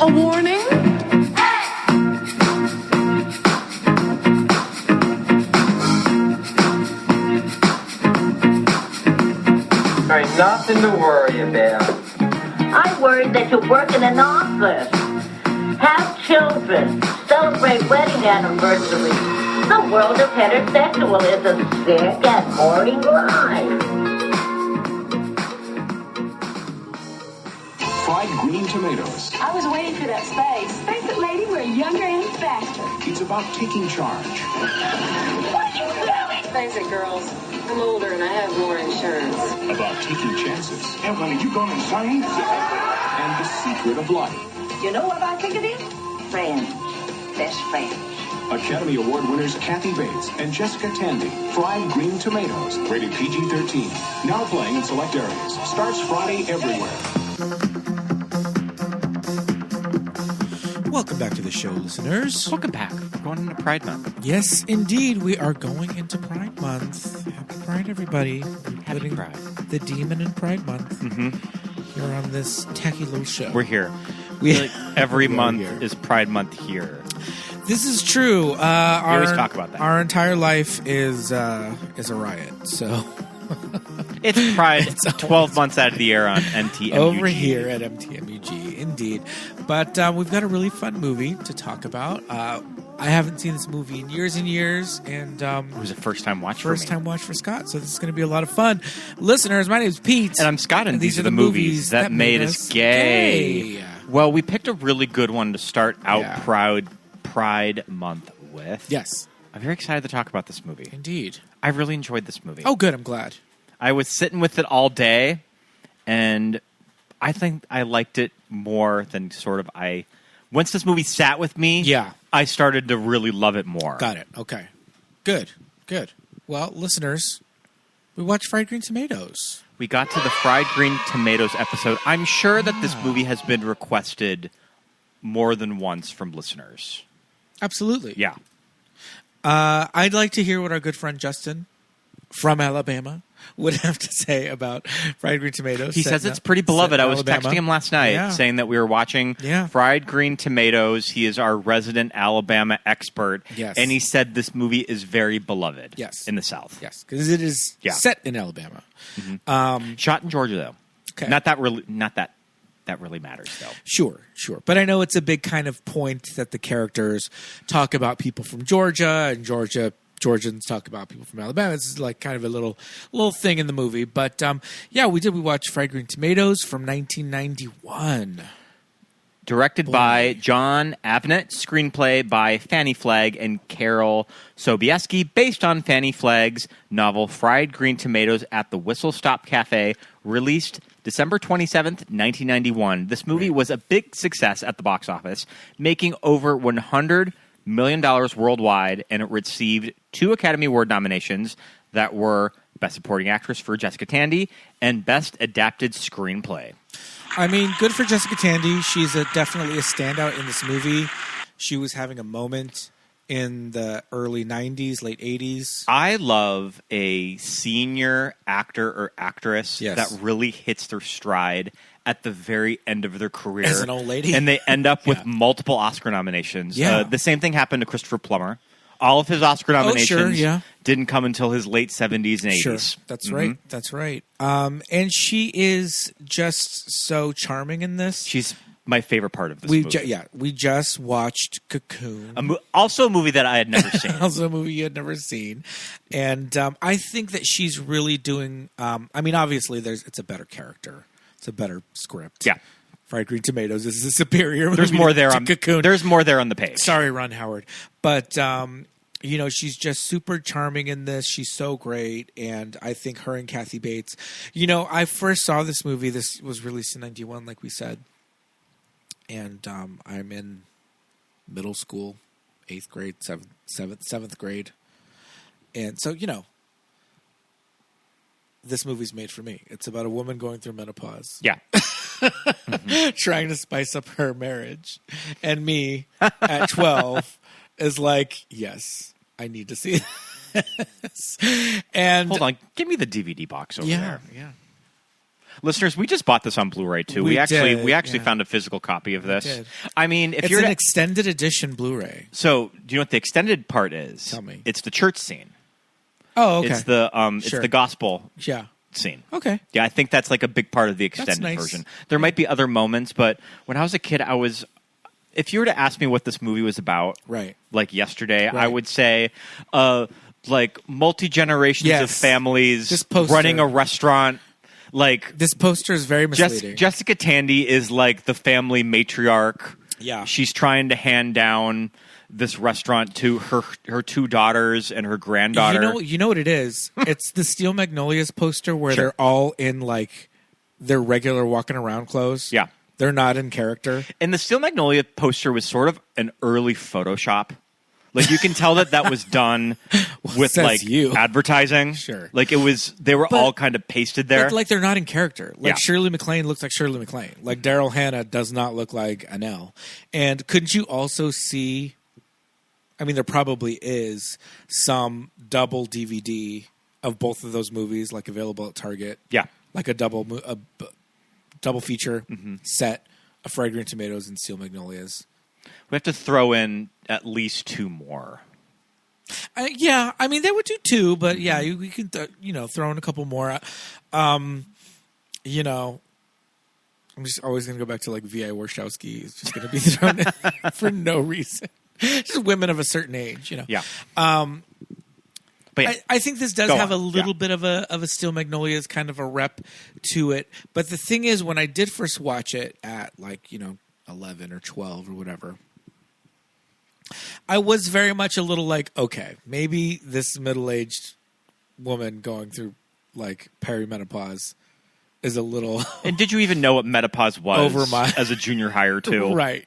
a warning? There ain't nothing to worry about. I'm worried that you work in an office, have children, celebrate wedding anniversaries. The world of heterosexual is a sick and boring life. Fried green tomatoes. I was waiting for that space. Face it, lady, we're younger and faster. It's about taking charge. What are you doing? Face it, girls. I'm older and I have more insurance. About taking chances. Evelyn, are you going insane? And the secret of life. You know what I think it is? Friends. Best friends. Academy Award winners Kathy Bates and Jessica Tandy. Fried green tomatoes. Rated PG-13. Now playing in select areas. Starts Friday everywhere. Welcome back to the show, listeners. Welcome back. We're going into Pride Month. Yes, indeed. We are going into Pride Month. Happy Pride, everybody. Happy Pride. The demon in Pride Month. Mm-hmm. Here on this tacky little show. We're here. We Every month is Pride Month here. This is true. We always talk about that. Our entire life is a riot. So it's Pride. It's 12 months out of the year on MTMUG. Over here at MTMUG, indeed. But we've got a really fun movie to talk about. I haven't seen this movie in years and years, and it was a first-time watch for me. First-time watch for Scott, so this is going to be a lot of fun. Listeners, my name is Pete. And I'm Scott, and these are the movies that made us gay. Well, we picked a really good one to start out Pride Month with. Yes. I'm very excited to talk about this movie. Indeed. I really enjoyed this movie. Oh, good. I'm glad. I was sitting with it all day, and I think I liked it more than once this movie sat with me, I started to really love it more. Got it. Okay. Good. Well, listeners, we watched Fried Green Tomatoes. We got to the Fried Green Tomatoes episode. I'm sure that this movie has been requested more than once from listeners. Absolutely. Yeah. I'd like to hear what our good friend Justin from Alabama would have to say about Fried Green Tomatoes. He says it's pretty beloved. I was texting him last night saying that we were watching Fried Green Tomatoes. He is our resident Alabama expert. Yes. And he said this movie is very beloved in the South. Yes, because it is set in Alabama. Mm-hmm. Shot in Georgia, though. Okay. Not that really matters, though. Sure. But I know it's a big kind of point that the characters talk about people from Georgia, and Georgians talk about people from Alabama. It's like kind of a little thing in the movie. But, we did. We watched Fried Green Tomatoes from 1991. Directed by Jon Avnet, screenplay by Fannie Flagg and Carol Sobieski, based on Fannie Flagg's novel Fried Green Tomatoes at the Whistle Stop Cafe, released December 27th, 1991. This movie was a big success at the box office, making over $100 million worldwide, and it received 2 Academy Award nominations that were Best Supporting Actress for Jessica Tandy and Best Adapted Screenplay. I mean, good for Jessica Tandy. She's definitely a standout in this movie. She was having a moment in the early 90s, late 80s. I love a senior actor or actress that really hits their stride at the very end of their career. As an old lady. And they end up with multiple Oscar nominations. Yeah. The same thing happened to Christopher Plummer. All of his Oscar nominations didn't come until his late 70s and 80s. Sure. That's right. That's right. And she is just so charming in this. She's my favorite part of this movie. We just watched Cocoon. Also a movie that I had never seen. Also a movie you had never seen. And I think that she's really doing... obviously, it's a better character. It's a better script. Yeah. Fried Green Tomatoes is a superior movie. There's more there to on Cocoon. There's more there on the page. Sorry, Ron Howard. But, she's just super charming in this. She's so great. And I think her and Kathy Bates... I first saw this movie. This was released in 91, like we said. And I'm in middle school, 8th grade, 7th grade. And so, this movie's made for me. It's about a woman going through menopause. Yeah. Trying to spice up her marriage. And me, at 12, is like, yes, I need to see this. And hold on. Give me the DVD box over there. Yeah. Listeners, we just bought this on Blu-ray too. We We actually did, found a physical copy of this. did. I mean, if It's you're an extended edition Blu-ray. so, do you know what the extended part is? Tell me. It's the church scene. Oh, okay. It's the it's Sure. the gospel Yeah. scene. Okay. Yeah, I think that's like a big part of the extended nice. version. There might be other moments, but when I was a kid, if you were to ask me what this movie was about, Right. like yesterday, I Right. would say like multi-generations Yes. of families This poster. running a restaurant. Like This poster is very misleading. Jessica Tandy is like the family matriarch. Yeah. She's trying to hand down this restaurant to her two daughters and her granddaughter. You know what it is? It's the Steel Magnolias poster where Sure. they're all in like their regular walking around clothes. Yeah. They're not in character. And the Steel Magnolia poster was sort of an early Photoshop. Like you can tell that was done with says like you. advertising. Sure. Like they were But- all kind of pasted there. But like they're not in character. Like Yeah. Shirley MacLaine looks like Shirley MacLaine. Like Daryl Hannah does not look like Anel. And couldn't you also see? I mean, there probably is some double DVD of both of those movies, like available at Target. Yeah. Like a double feature Mm-hmm. set of Fried Green Tomatoes and Steel Magnolias. We have to throw in at least two more. Yeah, I mean they would do two, but yeah, we could throw in a couple more. You know, I'm just always going to go back to like V.I. Warshawski is just going to be thrown in for no reason. Just women of a certain age, you know. Yeah. But yeah. I think this does Go have on. a little Yeah. bit of a Steel Magnolias kind of a rep to it. But the thing is, when I did first watch it at 11 or 12 or whatever, I was very much a little like, okay, maybe this middle-aged woman going through like perimenopause is a little And did you even know what menopause was Over my- as a junior hire too? right.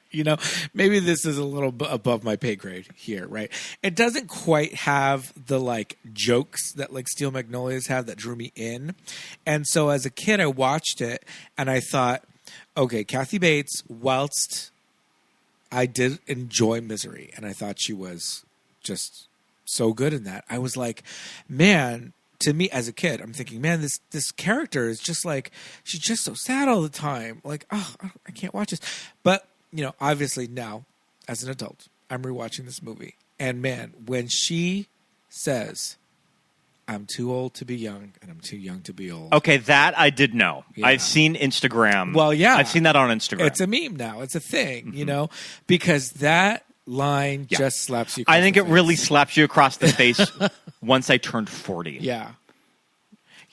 Maybe this is a little above my pay grade here, right? It doesn't quite have the like jokes that like Steel Magnolias have that drew me in. And so as a kid, I watched it and I thought, okay, Kathy Bates, whilst I did enjoy Misery and I thought she was just so good in that, I was like, man, to me as a kid, I'm thinking, man, this character is just like, she's just so sad all the time. Like, oh, I can't watch this. But, obviously now, as an adult, I'm rewatching this movie. And man, when she says, I'm too old to be young and I'm too young to be old. Okay, that I did know. Yeah. I've seen Instagram. Well, yeah. I've seen that on Instagram. It's a meme now. It's a thing, because that line Yeah. just slaps you across I think the it really face. slaps you across the face once I turned 40. Yeah.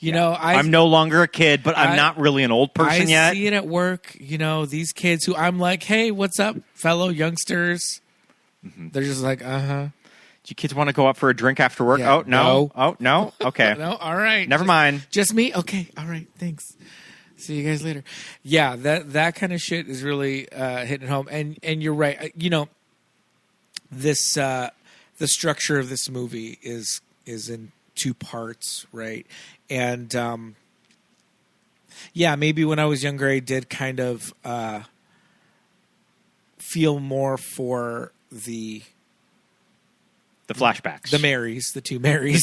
I'm no longer a kid, but I'm not really an old person I yet. see it at work, these kids who I'm like, hey, what's up, fellow youngsters? They're just like, uh-huh. Do you kids want to go out for a drink after work? Yeah. Oh, no. No. Oh, no? Okay. No, all right. Never mind. Just me? Okay, all right, thanks. See you guys later. Yeah, that kind of shit is really hitting home. And you're right. This the structure of this movie is in two parts, right? And maybe when I was younger, I did kind of feel more for the flashbacks. the two Marys. The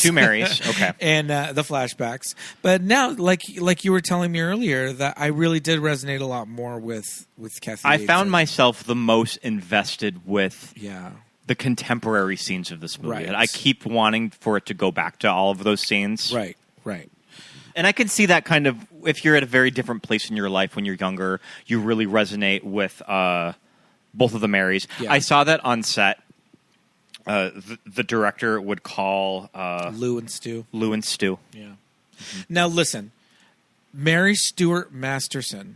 two Marys, okay. And the flashbacks. But now, like you were telling me earlier, that I really did resonate a lot more with Kathy I Bates. found myself the most invested with Yeah. the contemporary scenes of this movie. Right. And I keep wanting for it to go back to all of those scenes. Right. And I can see that kind of, if you're at a very different place in your life when you're younger, you really resonate with both of the Marys. Yeah. I saw that on set. The director would call Lou and Stu. Lou and Stu. Yeah. Now, listen. Mary Stuart Masterson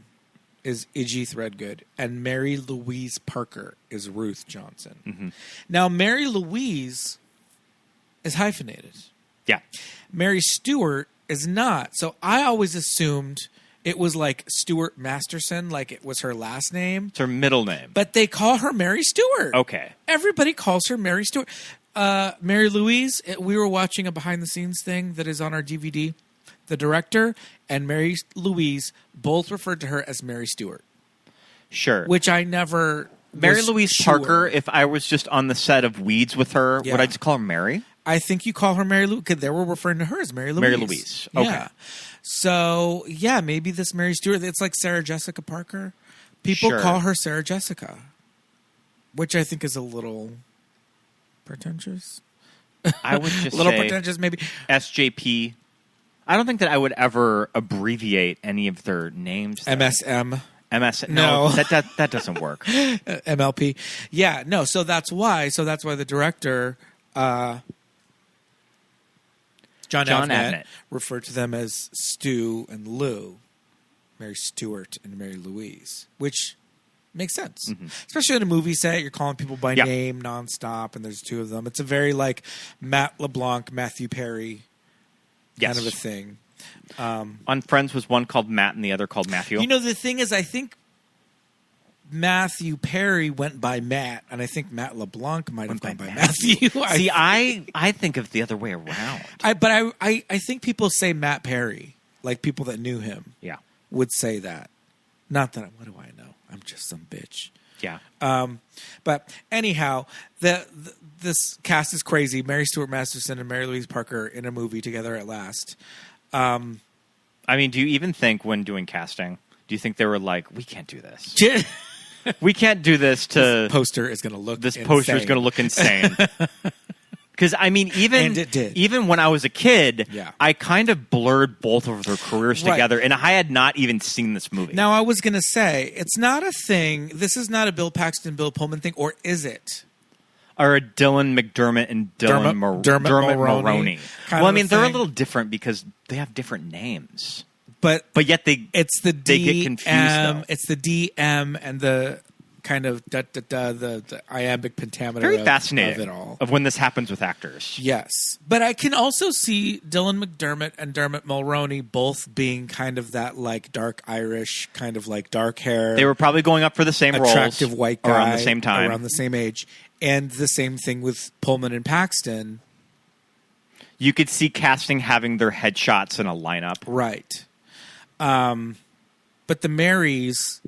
is Idgie Threagoode, and Mary-Louise Parker is Ruth Johnson. Now, Mary-Louise is hyphenated. Yeah. Mary Stuart is not. So I always assumed it was like Stuart Masterson, like it was her last name. It's her middle name. But they call her Mary Stuart. Okay. Everybody calls her Mary Stuart. Mary-Louise, we were watching a behind-the-scenes thing that is on our DVD. The director and Mary-Louise both referred to her as Mary Stuart, Sure. which I never was Mary-Louise sure. Parker, if I was just on the set of Weeds with her, Yeah. would I just call her Mary? I think you call her Mary-Louise, because they were referring to her as Mary-Louise. Mary-Louise. Okay. Yeah. So, yeah, maybe this Mary Stuart, it's like Sarah Jessica Parker. People Sure. call her Sarah Jessica, which I think is a little pretentious. I would just A little say pretentious, maybe. SJP. I don't think that I would ever abbreviate any of their names. though. MSM. MS. No. That doesn't work. MLP. Yeah, no, so that's why the director, Jon Avnet, referred to them as Stu and Lou, Mary Stuart and Mary-Louise, which makes sense. Especially in a movie set, you're calling people by name nonstop, and there's two of them. It's a very like Matt LeBlanc, Matthew Perry kind of a thing. On Friends was one called Matt and the other called Matthew. You know, the thing is, I think Matthew Perry went by Matt, and I think Matt LeBlanc might have gone by Matthew. See, I think of the other way around. I think people say Matt Perry, like people that knew him. Yeah. Would say that. Not that, what do I know? I'm just some bitch. Yeah. But anyhow, this cast is crazy. Mary Stuart Masterson and Mary-Louise Parker in a movie together at last. I mean, do you even think when doing casting, do you think they were like, we can't do this? We can't do this to... This poster is going to look This poster is going to look insane. Because, I mean, And it did. even when I was a kid, Yeah. I kind of blurred both of their careers Right. together, and I had not even seen this movie. Now, I was going to say, it's not a thing. This is not a Bill Paxton, Bill Pullman thing, or is it? Or a Dylan McDermott and Dermot Mulroney. Kind Well, I of a mean, they're a thing. little different because they have different names. But yet it's the they get confused, though. It's the DM and the kind of the iambic pentameter Very of fascinating it all. of when this happens with actors. Yes. But I can also see Dylan McDermott and Dermot Mulroney both being kind of that like dark Irish, kind of like dark hair. They were probably going up for the same attractive roles white guy around the same time. around the same age. And the same thing with Pullman and Paxton. You could see casting having their headshots in a lineup. Right. But the Marys,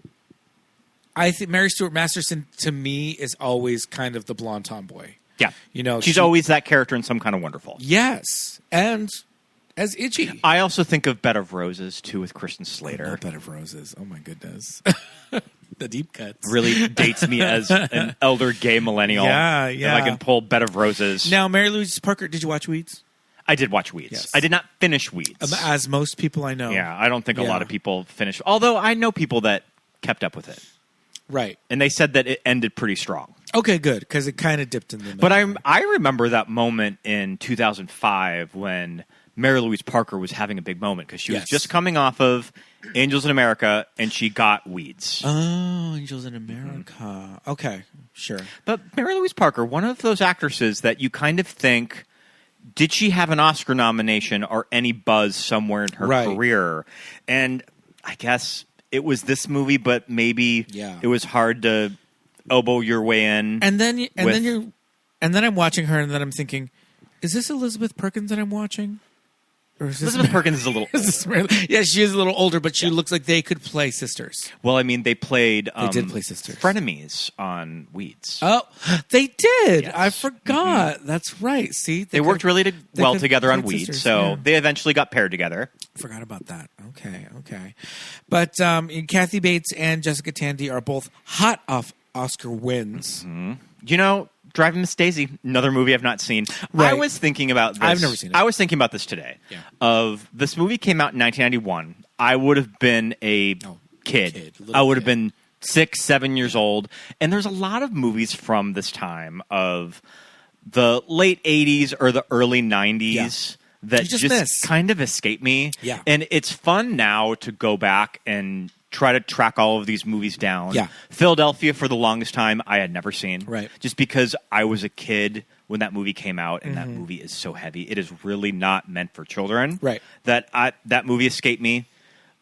I think Mary Stuart Masterson to me is always kind of the blonde tomboy. Yeah. You know, she's always that character in some kind of Wonderful. Yes. And as Idgie. I also think of Bed of Roses, too, with Kristen Slater. Bed of Roses. Oh, my goodness. The deep cuts. Really dates me as an elder gay millennial. Yeah. If I can pull Bed of Roses. Now, Mary-Louise Parker, did you watch Weeds? I did watch Weeds. Yes. I did not finish Weeds. As most people I know. Yeah, I don't think a Yeah. lot of people finished. Although I know people that kept up with it. Right. And they said that it ended pretty strong. Okay, good, because it kind of dipped in the middle. But I remember that moment in 2005 when Mary-Louise Parker was having a big moment because she was just coming off of Angels in America and she got Weeds. Oh, Angels in America. Okay, sure. But Mary-Louise Parker, one of those actresses that you kind of think, did she have an Oscar nomination or any buzz somewhere in her career? And I guess it was this movie, but maybe it was hard to elbow your way in. And then I'm watching her, and then I'm thinking, is this Elizabeth Perkins that I'm watching? Or is this Elizabeth Perkins is a little older. Yeah, she is a little older, but she looks like they could play sisters. Well, I mean, they played did play sisters. frenemies on Weeds. Oh, they did. Yes. I forgot. That's right. See, They worked really well could together on play Weeds, sisters, so yeah. they eventually got paired together. Forgot about that. Okay. But Kathy Bates and Jessica Tandy are both hot off Oscar wins. Mm-hmm. You know, Driving Miss Daisy, another movie I've not seen. Right. I was thinking about this. I've never seen it. I was thinking about this today. Yeah. Of this movie came out in 1991. I would have been a kid. little I would have kid. been 6, 7 years old. And there's a lot of movies from this time of the late 80s or the early 90s that You just miss. kind of escape me. Yeah. And it's fun now to go back and try to track all of these movies down. Yeah. Philadelphia, for the longest time, I had never seen. Right. Just because I was a kid when that movie came out, and that movie is so heavy. It is really not meant for children. Right. That movie escaped me.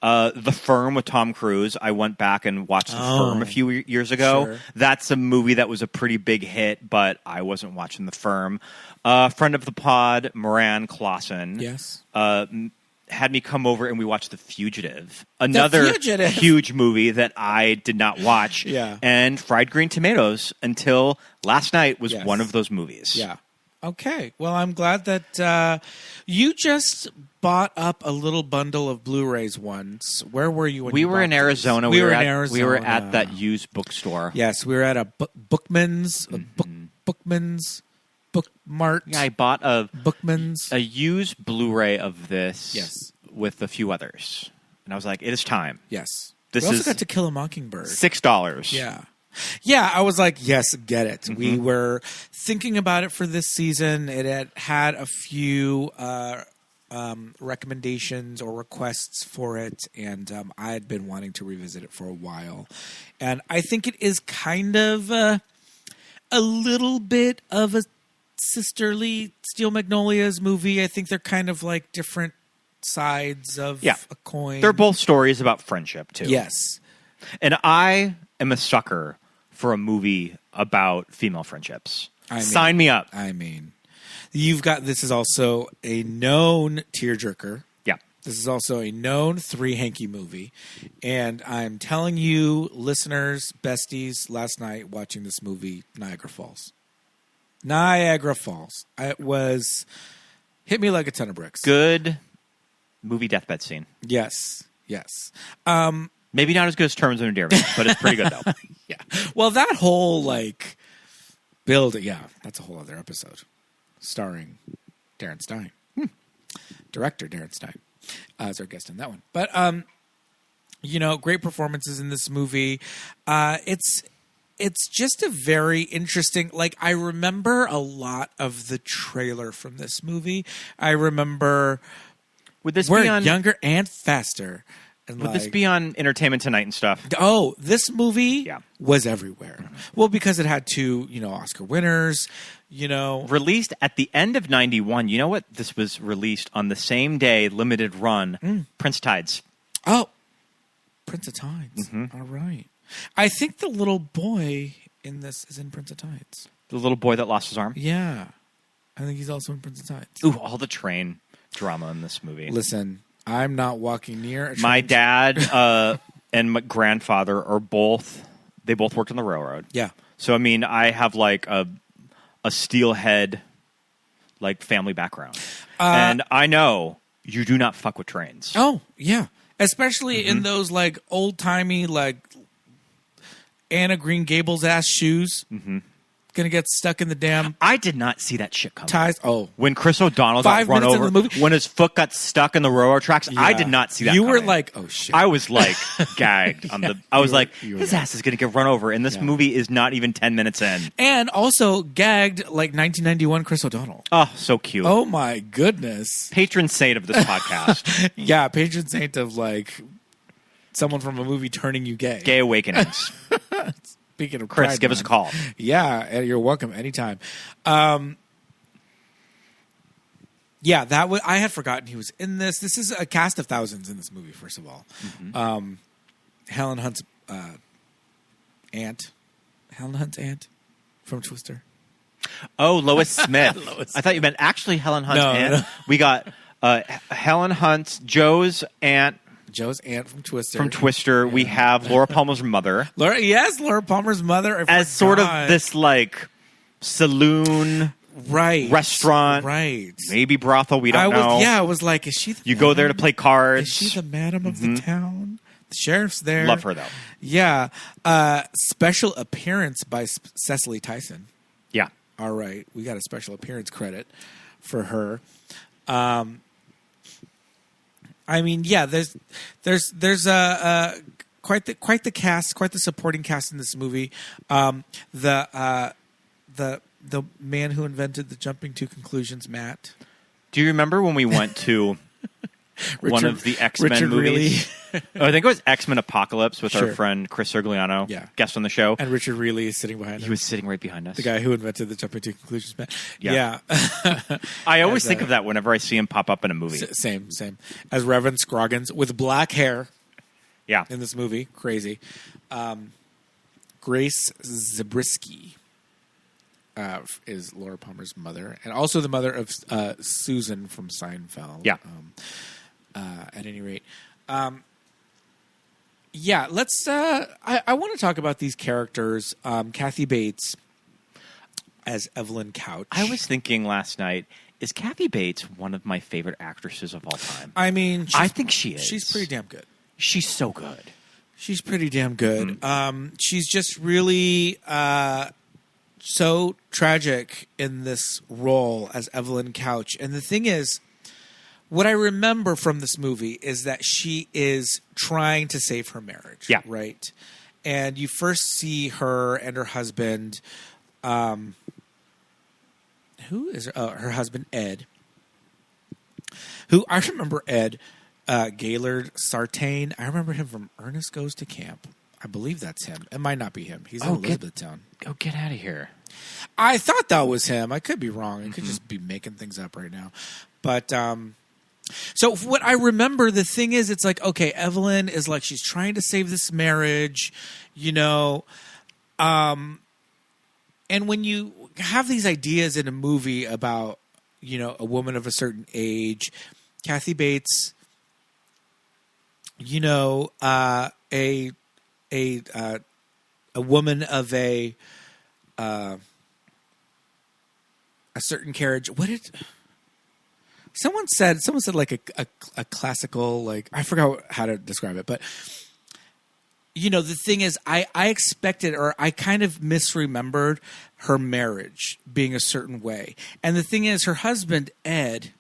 The Firm with Tom Cruise. I went back and watched The Firm a few years ago. Sure. That's a movie that was a pretty big hit, but I wasn't watching The Firm. Friend of the pod, Moran Clausen. Yes. Had me come over and we watched The Fugitive, another Fugitive. huge movie that I did not watch. Yeah. And Fried Green Tomatoes until last night was Yes. one of those movies. Yeah. Okay. Well, I'm glad that you just bought up a little bundle of Blu-rays once. Where were you when We you were bought in these? Arizona. We were in We Arizona. were at that used bookstore. Yes, we were at a Bookman's, Bookman's, Bookmart. Yeah, I bought Bookman's. a used Blu-ray of this. Yes. With a few others, and I was like, "It is time." Yes. This we also is got To Kill a Mockingbird. $6. Yeah. Yeah, I was like, yes, get it. We were thinking about it for this season. It had a few recommendations or requests for it, and I had been wanting to revisit it for a while. And I think it is kind of a little bit of a sisterly Steel Magnolias movie. I think they're kind of like different sides of a coin. They're both stories about friendship, too. Yes. And I am a sucker for a movie about female friendships. Sign me up. I mean, this is also a known tearjerker. Yeah. This is also a known three hanky movie. And I'm telling you, listeners, besties, last night watching this movie, Niagara Falls. It was hit me like a ton of bricks. Good movie deathbed scene. Yes. Maybe not as good as Terms of Endearment, but it's pretty good, though. Yeah. Well, that whole, build, that's a whole other episode. Starring Darren Stein. Director Darren Stein as our guest in that one. But, great performances in this movie. It's just a very interesting, I remember a lot of the trailer from this movie. I remember Would this we're be on younger and faster. And Would this be on Entertainment Tonight and stuff? Oh, this movie was everywhere. Well, because it had two, Oscar winners, Released at the end of 91. You know what? This was released on the same day, limited run, Prince Tides. Oh, Prince of Tides. All right. I think the little boy in this is in Prince of Tides. The little boy that lost his arm? Yeah. I think he's also in Prince of Tides. Ooh, all the train drama in this movie. Listen, I'm not walking near a train. My dad and my grandfather are both worked on the railroad. Yeah. So, I mean, I have a steelhead family background. And I know you do not fuck with trains. Oh, yeah. Especially in those old-timey Anna Green Gables ass shoes. Gonna get stuck in the damn I did not see that shit coming. ties. Oh, When Chris O'Donnell got 5 run minutes over, into the movie? when his foot got stuck in the railroad tracks, I did not see that You were coming. like, oh shit. I was gagged. I was you were his gagged. ass is going to get run over, and this movie is not even 10 minutes in. And also gagged 1991 Chris O'Donnell. Oh, so cute. Oh my goodness. Patron saint of this podcast. Yeah, patron saint of someone from a movie turning you gay. Gay Awakenings. Speaking of Chris, Pride give us a Month. call. Yeah, you're welcome anytime. Yeah, I had forgotten he was in this. This is a cast of thousands in this movie. First of all, Helen Hunt's aunt, from Twister. Oh, Lois Smith. I thought you meant actually Helen Hunt's aunt. No. We got Helen Hunt's, Joe's aunt Joe's aunt from Twister. Yeah. We have Laura Palmer's mother. Laura Palmer's mother. As sort of this saloon restaurant. Right. Maybe brothel, we don't know. Yeah, I was like, is she the You go there to play cards. Is she the madam of the town? The sheriff's there. Love her, though. Yeah. Special appearance by Cecily Tyson. Yeah. All right. We got a special appearance credit for her. I mean, yeah, there's quite the cast, quite the supporting cast in this movie. The man who invented the jumping to conclusions, Matt. Do you remember when we went to one of the X-Men movies? I think it was X-Men Apocalypse with our friend Chris Sergliano, guest on the show. And Richard Reilly is sitting behind us. He was sitting right behind us. The guy who invented the jumping to conclusions, Matt. Yeah. I always think of that whenever I see him pop up in a movie. Same. As Reverend Scroggins with black hair. Yeah. In this movie. Crazy. Grace Zabriskie is Laura Palmer's mother, and also the mother of Susan from Seinfeld. Yeah. At any rate. Yeah, let's. I want to talk about these characters. Kathy Bates. as Evelyn Couch. I was thinking last night, is Kathy Bates one of my favorite actresses of all time? I mean, I think she is. She's pretty damn good. She's so good. She's pretty damn good. She's just really so tragic in this role as Evelyn Couch. And the thing is, what I remember from this movie is that she is trying to save her marriage. Yeah. Right? And you first see her and her husband, who is her husband, Ed, who I remember Ed, Gaylord Sartain. I remember him from Ernest Goes to Camp. I believe that's him. It might not be him. He's in Elizabethtown. Get out of here. I thought that was him. I could be wrong. I could just be making things up right now. But so what I remember, the thing is, it's like, okay, Evelyn is like, she's trying to save this marriage, you know. And when you have these ideas in a movie about, you know, a woman of a certain age, Kathy Bates, you know, a woman of a certain carriage. What did someone said? Someone said like a classical, like, I forgot how to describe it, but you know, the thing is, I expected, or I kind of misremembered her marriage being a certain way. And the thing is, her husband, Ed,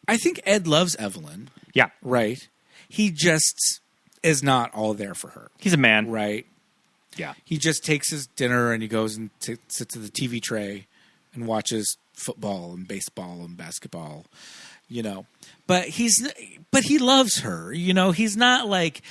I think Ed loves Evelyn. Yeah. Right? He just is not all there for her. He's a man. Right? Yeah. He just takes his dinner and he goes and sits at the TV tray and watches football and baseball and basketball, you know. But he loves her, you know. He's not like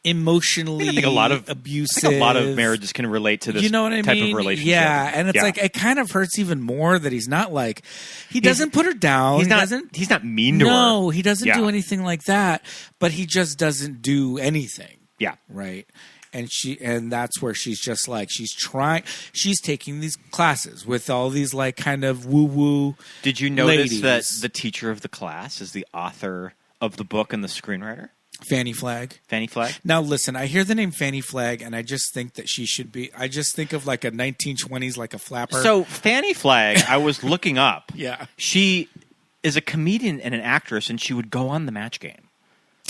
emotionally I think a lot of abusive. I think a lot of marriages can relate to this, you know what I type mean? of relationship. Yeah, and it's like, it kind of hurts even more that he's not like, he doesn't put her down. He's not mean to her. No, he doesn't do anything like that, but he just doesn't do anything. Yeah. Right? And that's where she's just like, she's taking these classes with all these like kind of woo-woo Did you notice ladies. that the teacher of the class is the author of the book and the screenwriter? Fanny Flagg. Fanny Flagg? Now, listen, I hear the name Fanny Flagg, and I just think that she should be. I just think of like a 1920s, like a flapper. So, Fanny Flagg, I was looking up. Yeah. She is a comedian and an actress, and she would go on the Match Game.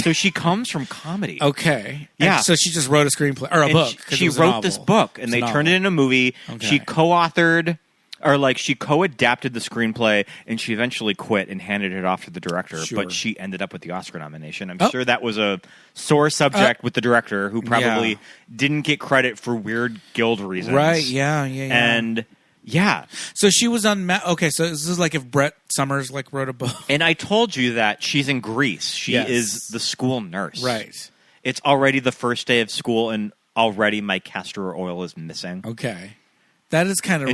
So, she comes from comedy. Okay. Yeah. And so she just wrote a screenplay or a book. She wrote this book, and they turned it into a movie. Okay. She co-authored, or like she co-adapted the screenplay, and she eventually quit and handed it off to the director. Sure. But she ended up with the Oscar nomination. I'm sure that was a sore subject with the director, who probably didn't get credit for weird guild reasons. Right. Yeah. And yeah. So she was on. Okay. So this is like if Brett Summers like wrote a book. And I told you that she's in Greece. She Yes. is the school nurse. Right. It's already the first day of school, and already my castor oil is missing. Okay. That is kind of.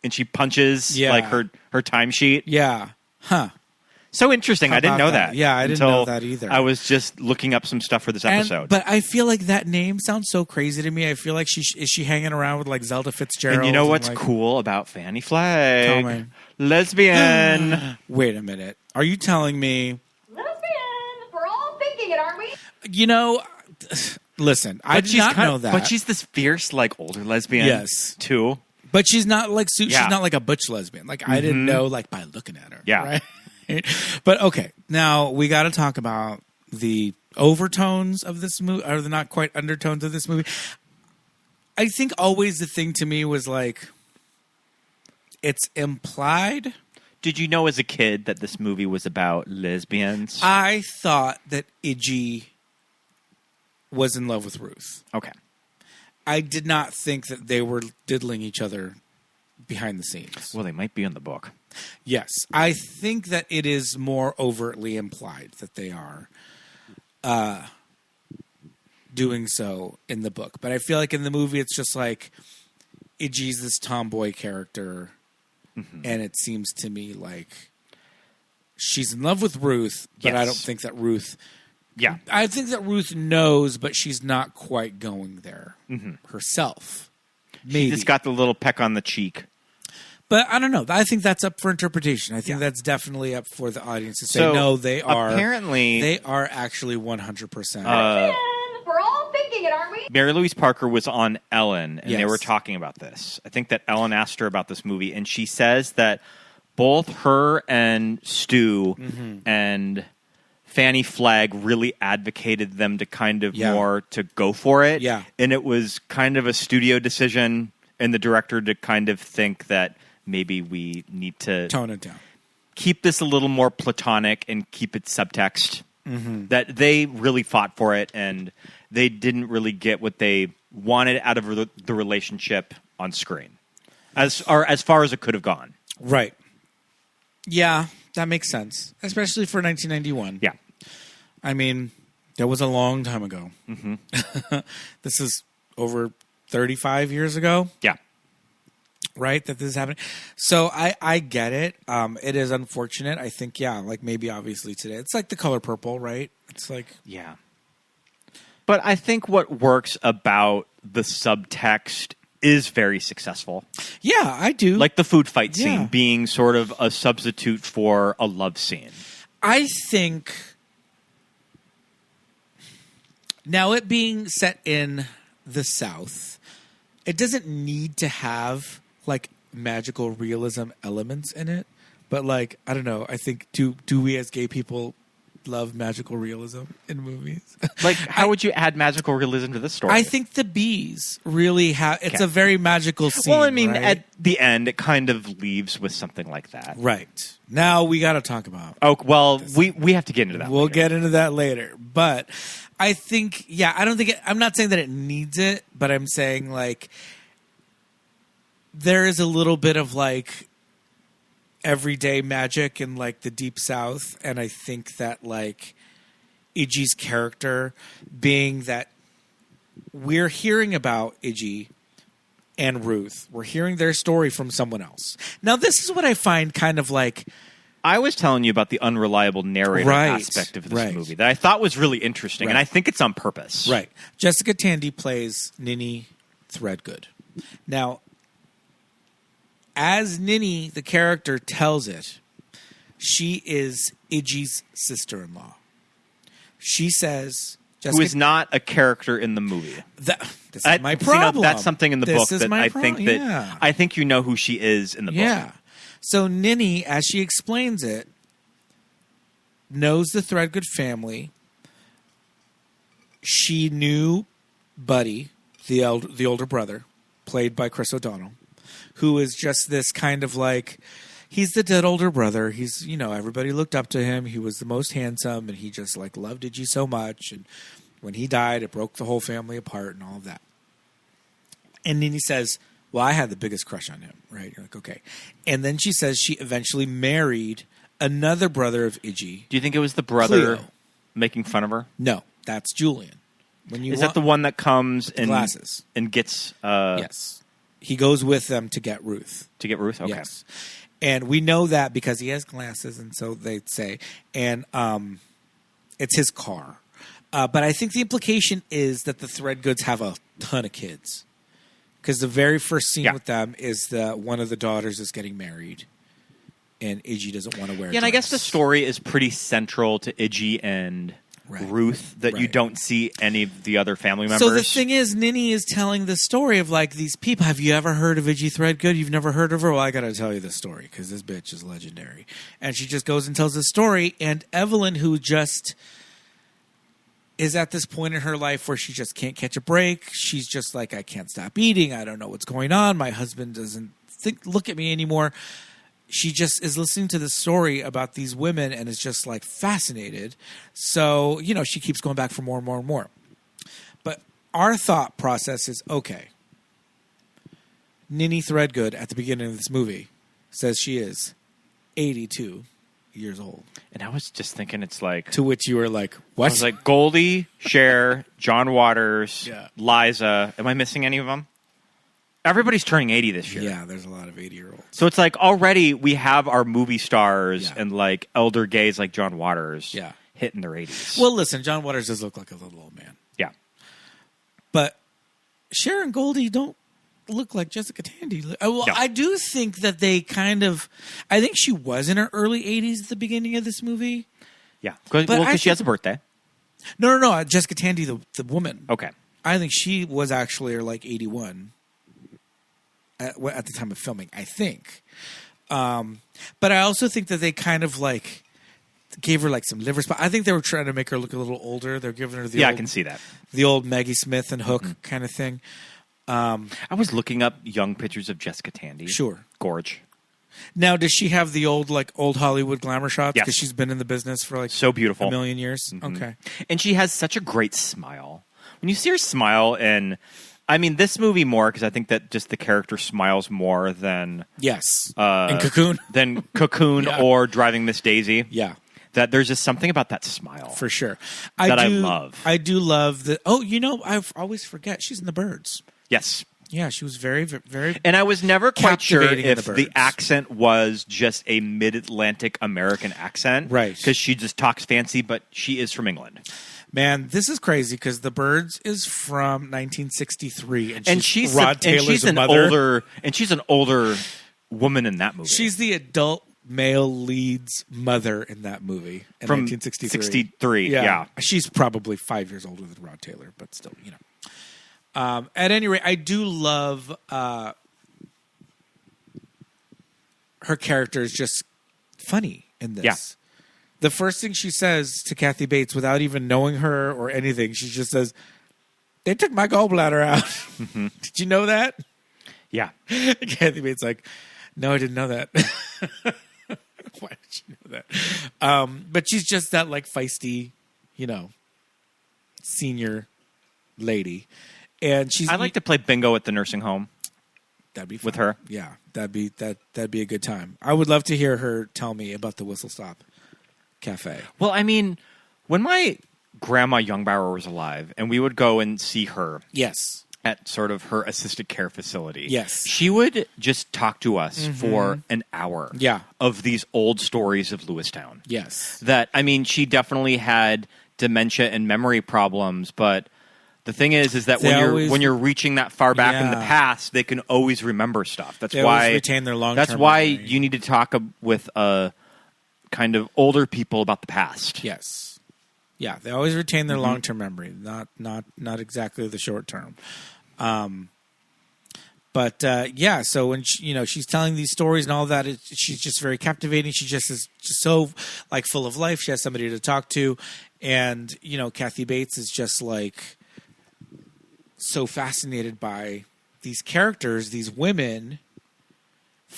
And she punches like her timesheet. Yeah. Huh. So interesting. How I didn't about know that? that. Yeah, I didn't know that either. I was just looking up some stuff for this episode. But I feel like that name sounds so crazy to me. I feel like is she hanging around with like Zelda Fitzgerald? And you know what's like, cool about Fanny Flagg? Tell me. Lesbian. Wait a minute. Are you telling me? Lesbian! We're all thinking it, aren't we? You know, listen, I did not know that. But she's this fierce, like, older lesbian. Yes. Too. But she's not like she's not like a butch lesbian. Like I didn't know like by looking at her. Yeah. Right. But okay, now we got to talk about the overtones of this movie, or the not quite undertones of this movie. I think always the thing to me was like, it's implied. Did you know as a kid that this movie was about lesbians? I thought that Idgie was in love with Ruth. Okay. I did not think that they were diddling each other behind the scenes. Well, they might be in the book. Yes. I think that it is more overtly implied that they are doing so in the book. But I feel like in the movie, it's just like Idgie's this tomboy character. Mm-hmm. And it seems to me like she's in love with Ruth, but I don't think that Ruth... Yeah. I think that Ruth knows, but she's not quite going there herself. Maybe. She just got the little peck on the cheek. But I don't know. I think that's up for interpretation. I think that's definitely up for the audience to say, no, they are. Apparently. They are actually 100%. We're all thinking seeing it, aren't we? Mary-Louise Parker was on Ellen, and they Yes. were talking about this. I think that Ellen asked her about this movie, and she says that both her and Stu and Fanny Flagg really advocated them to kind of more to go for it. Yeah. And it was kind of a studio decision and the director to kind of think that maybe we need to Tone it down. keep this a little more platonic and keep it subtext. That they really fought for it, and they didn't really get what they wanted out of the relationship on screen, as far as it could have gone. Right. Yeah, that makes sense, especially for 1991. Yeah. I mean, that was a long time ago. This is over 35 years ago. Yeah. Right, that this is happening. So I get it. It is unfortunate. I think, like maybe obviously today. It's like The Color Purple, right? It's like... Yeah. But I think what works about the subtext is very successful. Yeah, I do. Like the food fight scene Yeah. being sort of a substitute for a love scene. I think... Now, it being set in the South, it doesn't need to have... like magical realism elements in it, but like I don't know. I think do we as gay people love magical realism in movies? Like, how would you add magical realism to this story? I think the bees really have. It's a very magical scene. Well, I mean, right? at the end, it kind of leaves with something like that. Right. Now we got to talk about. Oh well, we have to get into that. We'll later. get into that later, but I think I don't think I'm not saying that it needs it, but I'm saying like. There is a little bit of like everyday magic in like the Deep South, and I think that like Idgie's character being that we're hearing about Idgie and Ruth, we're hearing their story from someone else. Now, this is what I find kind of like. I was telling you about the unreliable narrator Right, aspect of this right. movie that I thought was really interesting, and Right. I think it's on purpose. Right. Jessica Tandy plays Ninny Threagoode. Now, as Ninny, the character, tells it, she is Idgie's sister-in-law. She says... Who is not a character in the movie. This is my problem. That's something in the This book is that my I think problem. that Yeah. I think you know who she is in the book. Yeah. So Ninny, as she explains it, knows the Threagoode family. She knew Buddy, the older brother, played by Chris O'Donnell, who is just this kind of like, he's the dead older brother. He's, everybody looked up to him. He was the most handsome, and he just like loved Idgie so much. And when he died, it broke the whole family apart and all of that. And Ninny says, well, I had the biggest crush on him, right? You're like, okay. And then she says she eventually married another brother of Idgie. Do you think it was the brother Cleo. making fun of her? No, that's Julian. Is that the one that comes and glasses and gets yes. He goes with them to get Ruth. to get Ruth? Okay. Yes. And we know that because he has glasses, and so they say. And it's his car. But I think the implication is that the Threadgoods have a ton of kids. Because the very first scene with them is one of the daughters is getting married. And Idgie doesn't want to wear a Yeah, and I guess the dress. story is pretty central to Idgie and Right. Ruth that you Right. don't see any of the other family members. So the thing is, Ninny is telling the story of like these people. Have you ever heard of Idgie Threadgoode? You've never heard of her? Well, I got to tell you the story because this bitch is legendary. And she just goes and tells the story. And Evelyn, who just is at this point in her life where she just can't catch a break. She's just like, I can't stop eating. I don't know what's going on. My husband doesn't look at me anymore. She just is listening to the story about these women and is just like fascinated. So, she keeps going back for more and more and more. But our thought process is, okay, Ninny Threadgoode at the beginning of this movie says she is 82 years old. And I was just thinking it's like... To which you were like, I what? was like, Goldie, Cher, John Waters, Yeah. Liza. Am I missing any of them? Everybody's turning 80 this year. Yeah, there's a lot of 80-year-olds. So it's like already we have our movie stars Yeah. and like elder gays like John Waters Yeah. hitting their 80s. Well, listen, John Waters does look like a little old man. yeah. But Cher and Goldie don't look like Jessica Tandy. Well, No. I do think that they kind of... I think she was in her early 80s at the beginning of this movie. Yeah. Because But I she has a birthday. No. Jessica Tandy, the woman. Okay. I think she was actually like 81 at the time of filming, I think. But I also think that they kind of like gave her like some liver spot. I think they were trying to make her look a little older. They're giving her the I old, can see that. the old Maggie Smith and Hook kind of thing. I was looking up young pictures of Jessica Tandy. Sure. Gorge. Now, does she have the old Hollywood glamour shots? Yes. Because she's been in the business for like So beautiful. a million years. Okay. And she has such a great smile. When you see her smile, and I mean this movie more because I think that just the character smiles more than Yes. In Cocoon. than Cocoon Yeah. or Driving Miss Daisy. Yeah. That there's just something about that smile For sure. I love. I do love the. Oh, I always forget she's in The Birds. Yes. Yeah, she was very, very. And I was never quite sure Captivating in if The the Birds. accent was just a mid-Atlantic American accent. Right. Because she just talks fancy, but she is from England. Man, this is crazy because The Birds is from 1963, And she's Rod Taylor's mother. She's an older woman in that movie. She's the adult male lead's mother in that movie in from 1963. 63, yeah. She's probably 5 years older than Rod Taylor, but still, At any rate, I do love her character is just funny in this. Yeah. The first thing she says to Kathy Bates without even knowing her or anything, she just says, "They took my gallbladder out." Mm-hmm. Did you know that? Yeah. Kathy Bates like, "No, I didn't know that." Why did you know that? But she's just that like feisty, senior lady. And she's I'd like to play bingo at the nursing home. That'd be fun. with her. Yeah, that'd be a good time. I would love to hear her tell me about the Whistle Stop Cafe. Well, I mean, when my grandma Youngbauer was alive, and we would go and see her Yes. at sort of her assisted care facility. Yes. She would just talk to us for an hour. Yeah. Of these old stories of Lewistown. Yes. That, I mean, she definitely had dementia and memory problems, but the thing is that when you're reaching that far back in the Yeah. past, they can always remember stuff. That's They why always retain their long-term That's why memory. you need to talk with kind of older people about the past. Yes. Yeah, they always retain their long-term memory, not exactly the short-term. But so when she's telling these stories and all that, she's just very captivating. She just is just so like full of life. She has somebody to talk to, and Kathy Bates is just like so fascinated by these characters, these women.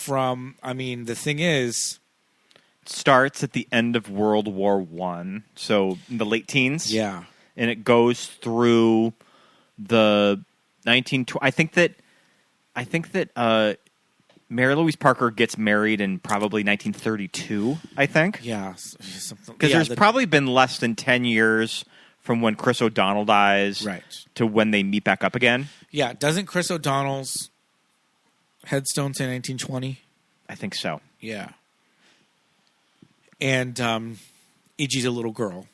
The thing is, Starts at the end of World War I, so in the late teens. yeah, And it goes through the 1920s. I think that Mary-Louise Parker gets married in probably 1932, I think. yeah, something Because there's probably been less than 10 years from when Chris O'Donnell dies right. to when they meet back up again. Yeah, doesn't Chris O'Donnell's headstone say 1920? I think so. Yeah. And Idgie's a little girl.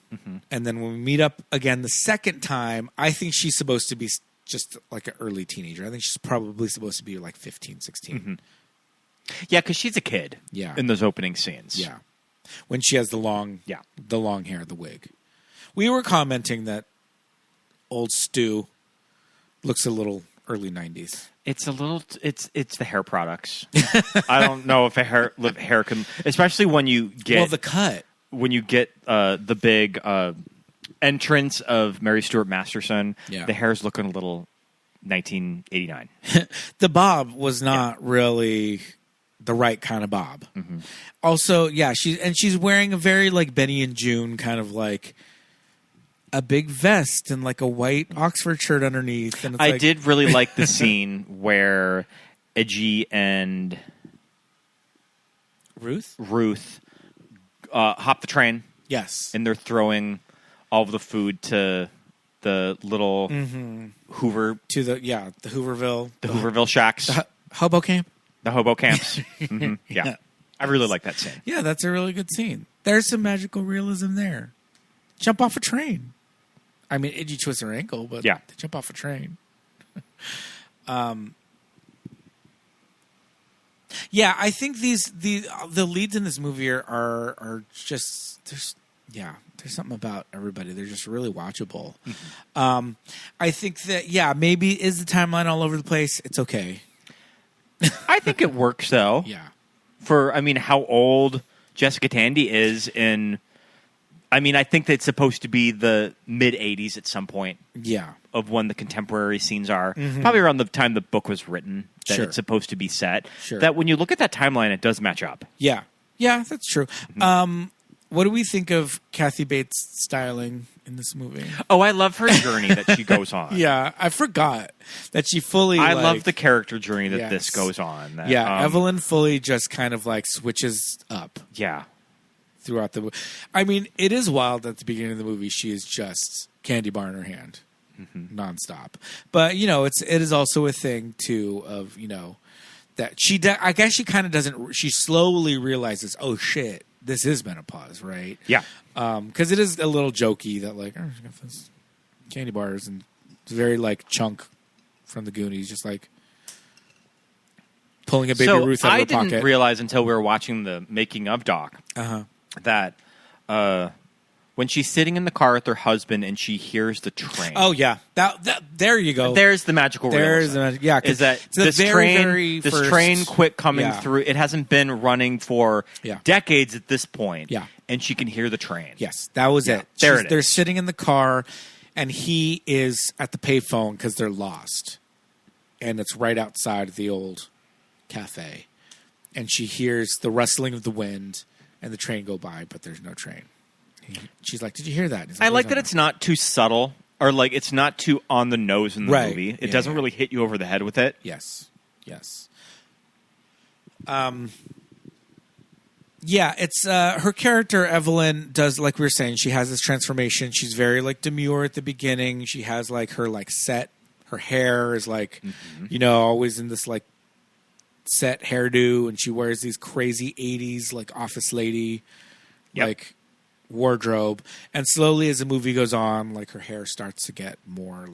And then when we meet up again the second time, I think she's supposed to be just like an early teenager. I think she's probably supposed to be like 15, 16. Yeah, because she's a kid Yeah. in those opening scenes. Yeah. When she has the long Yeah. hair, the wig. We were commenting that old Stu looks a little early 90s. It's a little. It's the hair products. I don't know if a hair can, especially when you get the cut. when you get the big entrance of Mary Stuart Masterson. Yeah. The hair's looking a little 1989. The bob was not really the right kind of bob. Also, yeah, she's wearing a very like Benny and June kind of like a big vest and like a white Oxford shirt underneath. And it's I did really like the scene where Idgie and Ruth hop the train. Yes. And they're throwing all of the food to the little Hoover To the Hooverville. the Hooverville shacks, Hobo camp. the hobo camps. Yeah. I really like that scene. Yeah, that's a really good scene. There's some magical realism there. Jump off a train. I mean, Idgie twists her ankle, but Yeah. they jump off a train. Yeah, I think the leads in this movie are just Yeah, there's something about everybody. They're just really watchable. Mm-hmm. I think that, maybe is the timeline all over the place? It's okay. I think it works, though. Yeah. For, how old Jessica Tandy is in... I think that it's supposed to be the mid-'80s at some point. Yeah. Of when the contemporary scenes are. Probably around the time the book was written that Sure. it's supposed to be set. Sure. That when you look at that timeline, it does match up. Yeah. Yeah, that's true. What do we think of Kathy Bates' styling in this movie? Oh, I love her journey that she goes on. Yeah, I forgot that she fully... I love the character journey that Yes. this goes on. That, Evelyn fully just kind of switches up Yeah. throughout the movie. It is wild at the beginning of the movie she is just candy bar in her hand, nonstop. But, it is also a thing, too, of, that I guess she kind of doesn't... She slowly realizes, oh, shit, this is menopause, right? Yeah. Because it is a little jokey that, she got this candy bars, and it's very, Chunk from the Goonies, just, pulling a Baby Ruth out of her pocket. I didn't realize until we were watching the making of doc that when she's sitting in the car with her husband and she hears the train. Oh yeah, that there you go. There's the magical realism. Is that this train quit coming through? It hasn't been running for decades at this point. Yeah, and she can hear the train. Yes, that was it. They're sitting in the car, and he is at the payphone because they're lost, and it's right outside the old cafe, and she hears the rustling of the wind and the train go by, but there's no train. She's like, "Did you hear that?" Like, I like that it's not too subtle, or it's not too on the nose in the movie. It doesn't really hit you over the head with it. Yes. Yeah, it's her character Evelyn does, like we were saying, she has this transformation. She's very demure at the beginning. She has her set. Her hair is always in this set hairdo, and she wears these crazy 80s office lady wardrobe. And slowly as the movie goes on, her hair starts to get more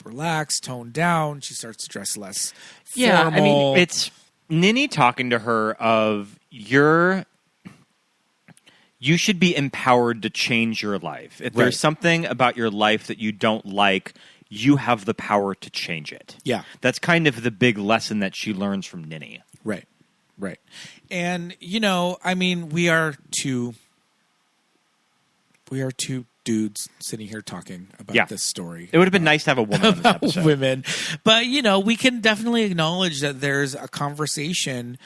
relaxed, toned down. She starts to dress less formal. It's Ninny talking to her of you should be empowered to change your life. If there's something about your life that you don't like, you have the power to change it. Yeah. That's kind of the big lesson that she learns from Ninny. Right. And, we are two dudes sitting here talking about this story. It would have been nice to have a woman on this episode. Women. But, we can definitely acknowledge that there's a conversation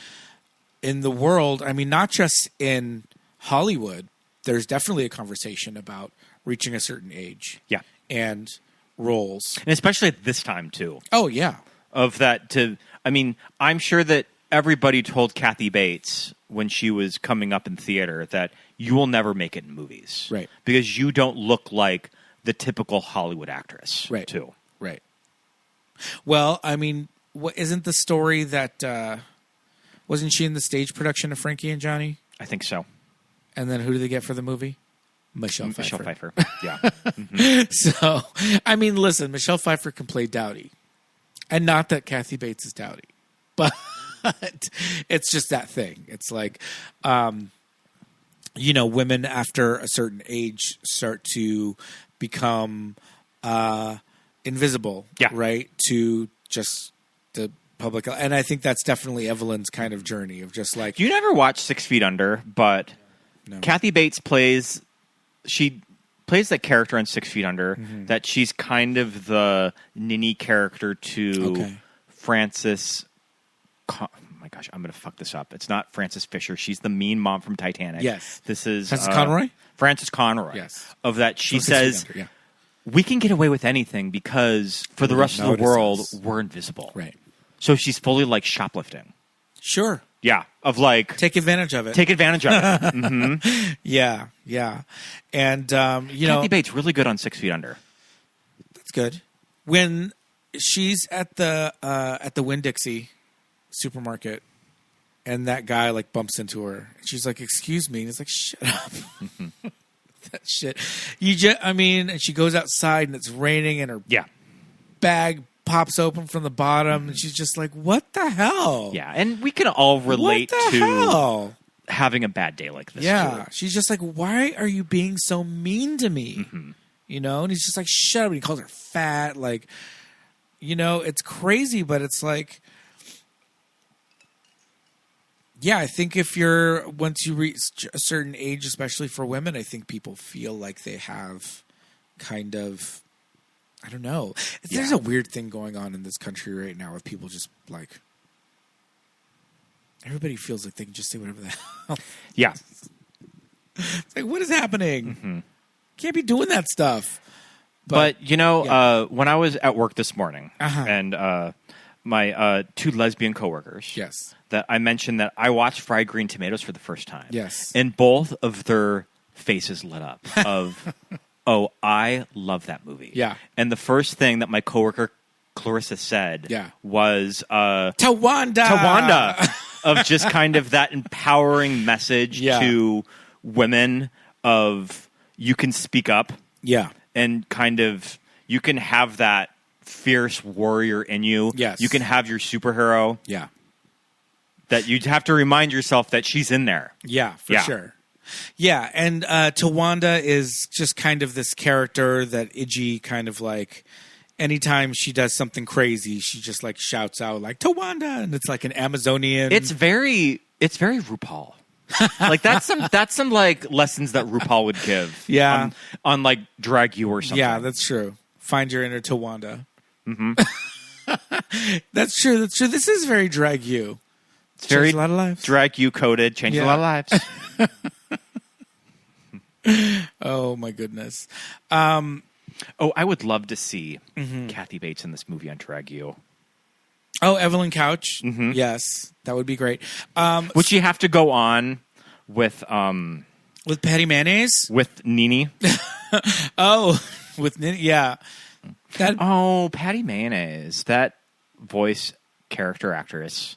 in the world. Not just in Hollywood. There's definitely a conversation about reaching a certain age. Yeah. And roles. And especially at this time, too. Oh, yeah. Of that I'm sure that everybody told Kathy Bates when she was coming up in theater that you will never make it in movies. Right. Because you don't look like the typical Hollywood actress. Right. Too. Right. Well, what isn't the story that wasn't she in the stage production of Frankie and Johnny? I think so. And then who do they get for the movie? Michelle Pfeiffer. Yeah. So, listen, Michelle Pfeiffer can play Dowdy. And not that Kathy Bates is Dowdy. But it's just that thing. It's women after a certain age start to become invisible, right? To just the public. And I think that's definitely Evelyn's kind of journey of just You never watched 6 Feet Under, but no. Kathy Bates plays that character on 6 Feet Under, that she's kind of the Ninny character to Frances... Oh my gosh, I'm going to fuck this up. It's not Frances Fisher. She's the mean mom from Titanic. Yes. This is... Frances Conroy? Frances Conroy. Yes. Of that, she says, we can get away with anything because for the rest of the world, we're invisible. Right. So she's fully shoplifting. Sure. Yeah. Of take advantage of it. Take advantage of it. Mm-hmm. Yeah. And, Kathy Bates, really good on 6 Feet Under. That's good. When she's at the Winn-Dixie supermarket and that guy bumps into her and she's like, excuse me, and he's like, shut up. That shit. And she goes outside and it's raining and her bag pops open from the bottom and she's just like, what the hell? Yeah, and we can all relate what the to hell? having a bad day like this. Yeah. too. She's just like, why are you being so mean to me? You know? And he's just like, shut up. And he calls her fat. Like, you know, it's crazy, but it's like, yeah, I think once you reach a certain age, especially for women, I think people feel like they have kind of, I don't know. There's a weird thing going on in this country right now with people just like, everybody feels like they can just say whatever the hell. Yeah. It's like, what is happening? Can't be doing that stuff. But you know, when I was at work this morning and my 2 lesbian coworkers, Yes. that I mentioned that I watched Fried Green Tomatoes for the first time. Yes. And both of their faces lit up of, oh, I love that movie. Yeah. And the first thing that my coworker Clarissa said was Towanda of just kind of that empowering message to women of you can speak up. Yeah. And kind of you can have that fierce warrior in you. Yes. You can have your superhero. Yeah. That you'd have to remind yourself that she's in there. Yeah, for sure. Yeah, and Towanda is just kind of this character that Idgie kind of like, anytime she does something crazy, she just like shouts out like Towanda, and it's like an Amazonian. It's very RuPaul. Like that's some like lessons that RuPaul would give. Yeah. On like Drag You or something. Yeah, that's true. Find your inner Towanda. That's true. That's true. This is very Drag You. It's very a lot of lives. Drag You coded, changed a lot of lives. Oh my goodness. I would love to see Kathy Bates in this movie on Drag You. Oh, Evelyn Couch. Yes, that would be great. Would she have to go on with Patty Mayonnaise? With Ninny? With Ninny, yeah. Patty Mayonnaise, that voice character actress.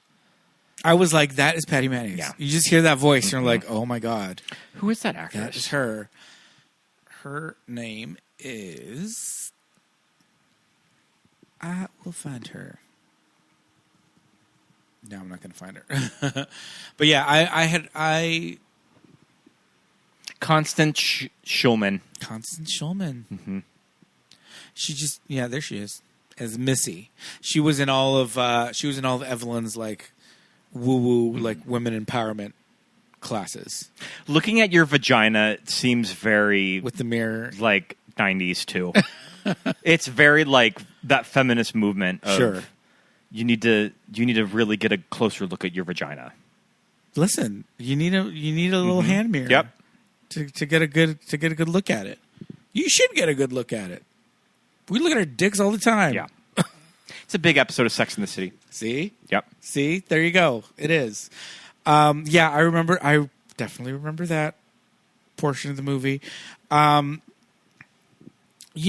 I was like, that is Patty Mayonnaise. Yeah. You just hear that voice, and you're like, oh my God. Who is that actress? That is her. Her name is... I will find her. No, I'm not going to find her. But yeah, I Constance Schulman. Constance Schulman. She just, there she is, as Missy. She was in all of Evelyn's like woo-woo like women empowerment classes. Looking at your vagina seems very with the mirror, like 90s too. It's very like that feminist movement of sure. You need to really get a closer look at your vagina. Listen, you need a little hand mirror. Yep. To get a good look at it. You should get a good look at it. We look at our dicks all the time. Yeah. It's a big episode of Sex in the City. See? Yep. See? There you go. It is. Yeah, I definitely remember that portion of the movie. You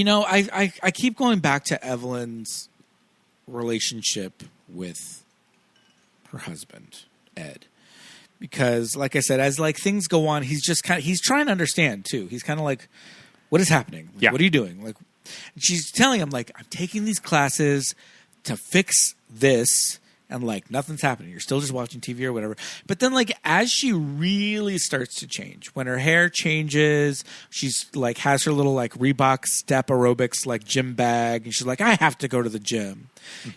know, I keep going back to Evelyn's relationship with her husband, Ed. Because, like I said, as like things go on, he's trying to understand too. He's kind of like, what is happening? Like, what are you doing? Like, she's telling him like, I'm taking these classes to fix this, and like nothing's happening. You're still just watching TV or whatever. But then like as she really starts to change, when her hair changes, she's like has her little like Reebok step aerobics like gym bag, and she's like, I have to go to the gym.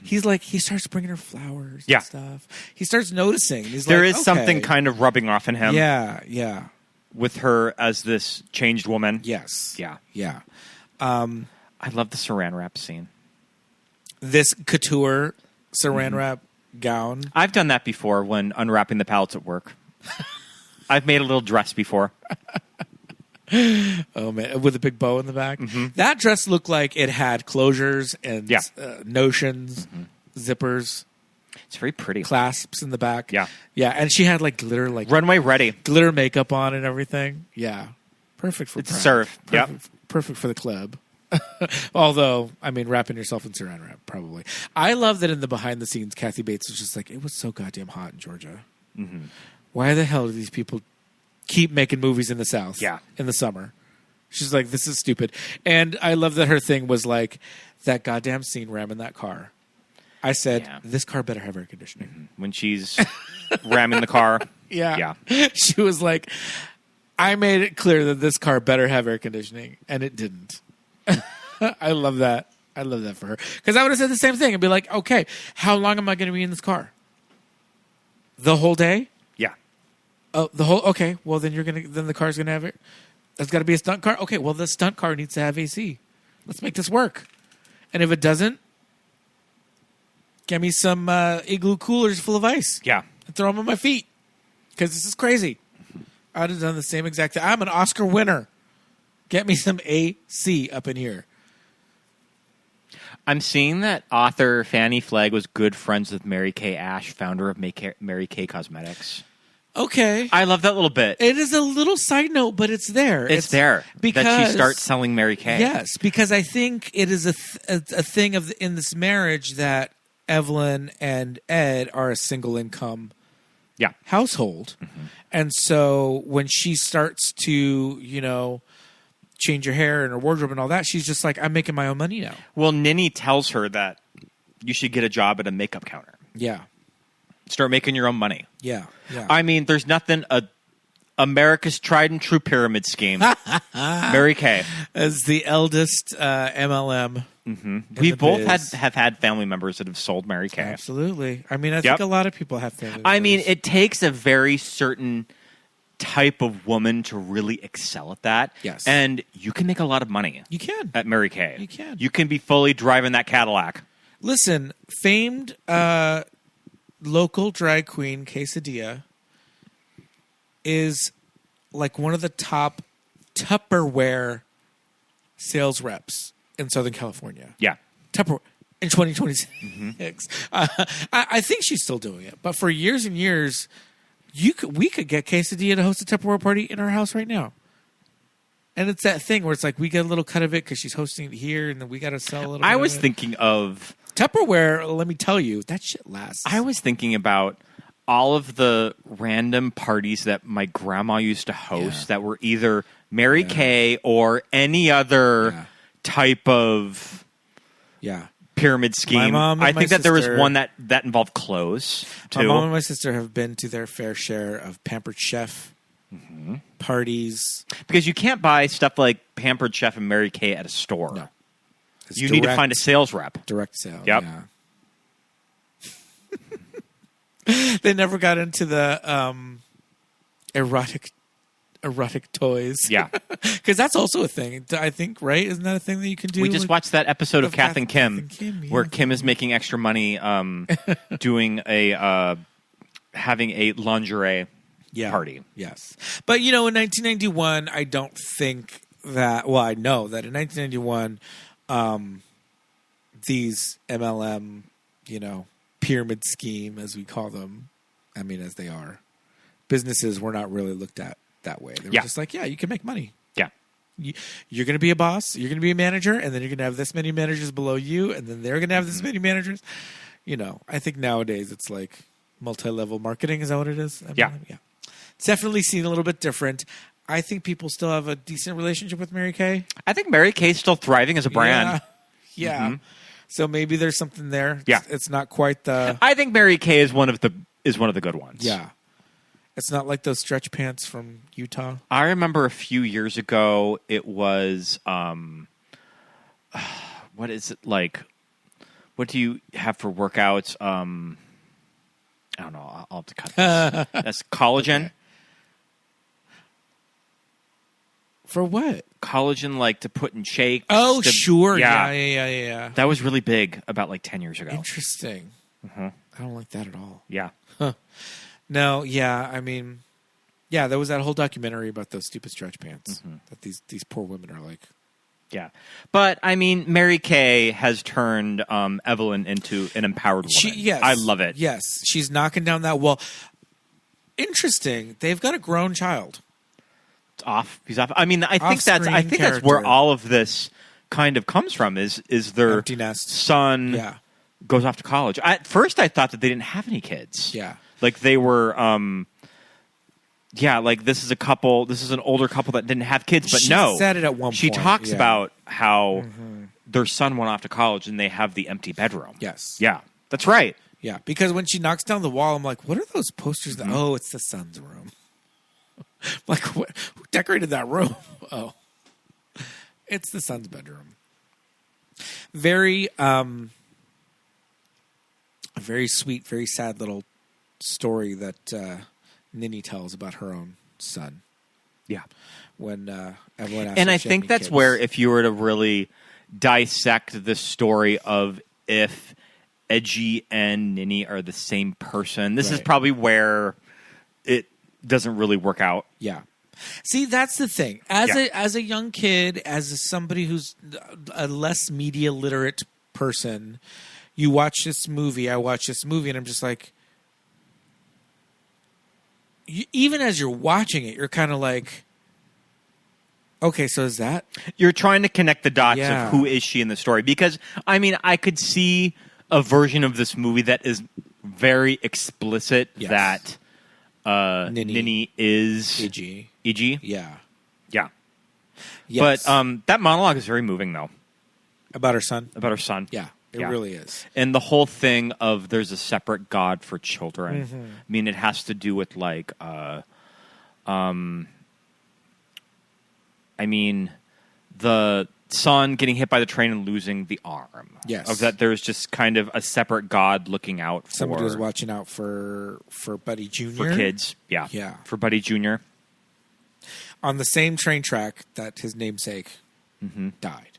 He's like, he starts bringing her flowers and stuff. He starts noticing. He's there like, is something kind of rubbing off in him. Yeah. With her as this changed woman. Yes. Yeah. I love the saran wrap scene. This couture saran wrap gown. I've done that before when unwrapping the pallets at work. I've made a little dress before. Oh man, with a big bow in the back. That dress looked like it had closures and notions, zippers. It's very pretty. Clasps in the back. Yeah, and she had like glitter, like runway ready, glitter makeup on and everything. Yeah, perfect for it's serve. Perfect for the club. Although, I mean, wrapping yourself in saran wrap, probably. I love that in the behind the scenes, Kathy Bates was just like, it was so goddamn hot in Georgia. Why the hell do these people keep making movies in the South in the summer? She's like, this is stupid. And I love that her thing was like, that goddamn scene ramming that car. I said, Yeah. this car better have air conditioning. When she's ramming the car. Yeah. Yeah. She was like, I made it clear that this car better have air conditioning, and it didn't. I love that. I love that for her. Because I would have said the same thing and be like, okay, how long am I going to be in this car? The whole day? Yeah. Oh, okay, well, then then the car's going to have it. That's got to be a stunt car? Okay, well, the stunt car needs to have AC. Let's make this work. And if it doesn't, get me some igloo coolers full of ice. Yeah. And throw them on my feet. Because this is crazy. I'd have done the same exact thing. I'm an Oscar winner. Get me some AC up in here. I'm seeing that author Fannie Flagg was good friends with Mary Kay Ash, founder of Mary Kay Cosmetics. Okay. I love that little bit. It is a little side note, but it's there. It's there. Because that she starts selling Mary Kay. Yes, because I think it is a thing in this marriage that Evelyn and Ed are a single income household. Mm-hmm. And so when she starts to, change her hair and her wardrobe and all that, she's just like, I'm making my own money now. Well, Ninny tells her that you should get a job at a makeup counter. Yeah. Start making your own money. Yeah. Yeah. I mean, there's nothing America's tried and true pyramid scheme. Mary Kay. As the eldest MLM. Mm-hmm. We both have had family members that have sold Mary Kay. Absolutely. I mean, I think a lot of people have family members. I mean, it takes a very certain type of woman to really excel at that. Yes. And you can make a lot of money. You can. At Mary Kay. You can. You can be fully driving that Cadillac. Listen, famed local drag queen Quesadilla is like one of the top Tupperware sales reps in Southern California. Yeah. Tupperware in 2026. Mm-hmm. I think she's still doing it. But for years and years, we could get Quesadilla to host a Tupperware party in our house right now. And it's that thing where it's like we get a little cut of it because she's hosting it here, and then we got to sell a little bit I was of it. thinking of... Tupperware, let me tell you, that shit lasts. I was thinking about all of the random parties that my grandma used to host that were either Mary Kay or any other type of pyramid scheme. My mom and I my think that there was sister- one that involved clothes, too. My mom and my sister have been to their fair share of Pampered Chef parties. Because you can't buy stuff like Pampered Chef and Mary Kay at a store. No. It's You need to find a sales rep. direct sale. Yep. Yeah. They never got into the erotic toys. Yeah. Because that's also a thing, I think, right? Isn't that a thing that you can do? We just watched that episode of Kath and Kim, where yeah. Kim is making extra money doing having a lingerie party. Yes. But, in 1991, I don't think that... Well, I know that in 1991... these MLM, pyramid scheme, as we call them, I mean, as they are, businesses were not really looked at that way. They were just like, you can make money. Yeah. You're going to be a boss, you're going to be a manager, and then you're going to have this many managers below you, and then they're going to have this many managers. I think nowadays it's like multi-level marketing. Is that what it is? Yeah. It's definitely seen a little bit different. I think people still have a decent relationship with Mary Kay. I think Mary Kay's still thriving as a brand. Yeah. Mm-hmm. So maybe there's something there. Yeah. It's not quite the... I think Mary Kay is one of the good ones. Yeah. It's not like those stretch pants from Utah. I remember a few years ago, it was, what is it like? What do you have for workouts? I don't know. I'll have to cut this. That's collagen. Okay. For what? Collagen, like to put in shakes. Oh, sure. Yeah. Yeah. That was really big about like 10 years ago. Interesting. Mm-hmm. I don't like that at all. Yeah. No, I mean, there was that whole documentary about those stupid stretch pants that these poor women are like. Yeah. But, I mean, Mary Kay has turned Evelyn into an empowered woman. Yes. I love it. Yes. She's knocking down that wall. Interesting. They've got a grown child. He's off. I mean, I think that's character. where all of this kind of comes from is their Empty nest. son goes off to college. At first I thought that they didn't have any kids. Yeah. Like they were like this is an older couple that didn't have kids, but She no. said it at one She point, talks yeah. about how their son went off to college and they have the empty bedroom. Yes. Yeah. That's right. Yeah, because when she knocks down the wall, I'm like, what are those posters? Oh, it's the son's room. Like, who decorated that room? Oh, it's the son's bedroom. Very, a very sweet, very sad little story that Ninny tells about her own son. Yeah. When everyone asks and if I she had think any that's kids. where, if you were to really dissect the story of if Idgie and Ninny are the same person, this is Right. probably where it doesn't really work out. Yeah. See, that's the thing. As a young kid, as somebody who's a less media literate person, you watch this movie, I watch this movie, and I'm just like, even as you're watching it, you're kind of like, okay, so is that? You're trying to connect the dots Yeah. of who is she in the story. Because, I mean, I could see a version of this movie that is very explicit Yes. that Ninny is Idgie. Idgie. Yeah. Yeah. Yes. But that monologue is very moving, though, about her son? about her son. Yeah, it Yeah. really is. And the whole thing of there's a separate God for children. Mm-hmm. I mean, it has to do with like, I mean, the son getting hit by the train and losing the arm. Yes. Of that, there's just kind of a separate God looking out for Somebody was watching out for Buddy Jr. for kids. Yeah. Yeah. For Buddy Jr. on the same train track that his namesake died.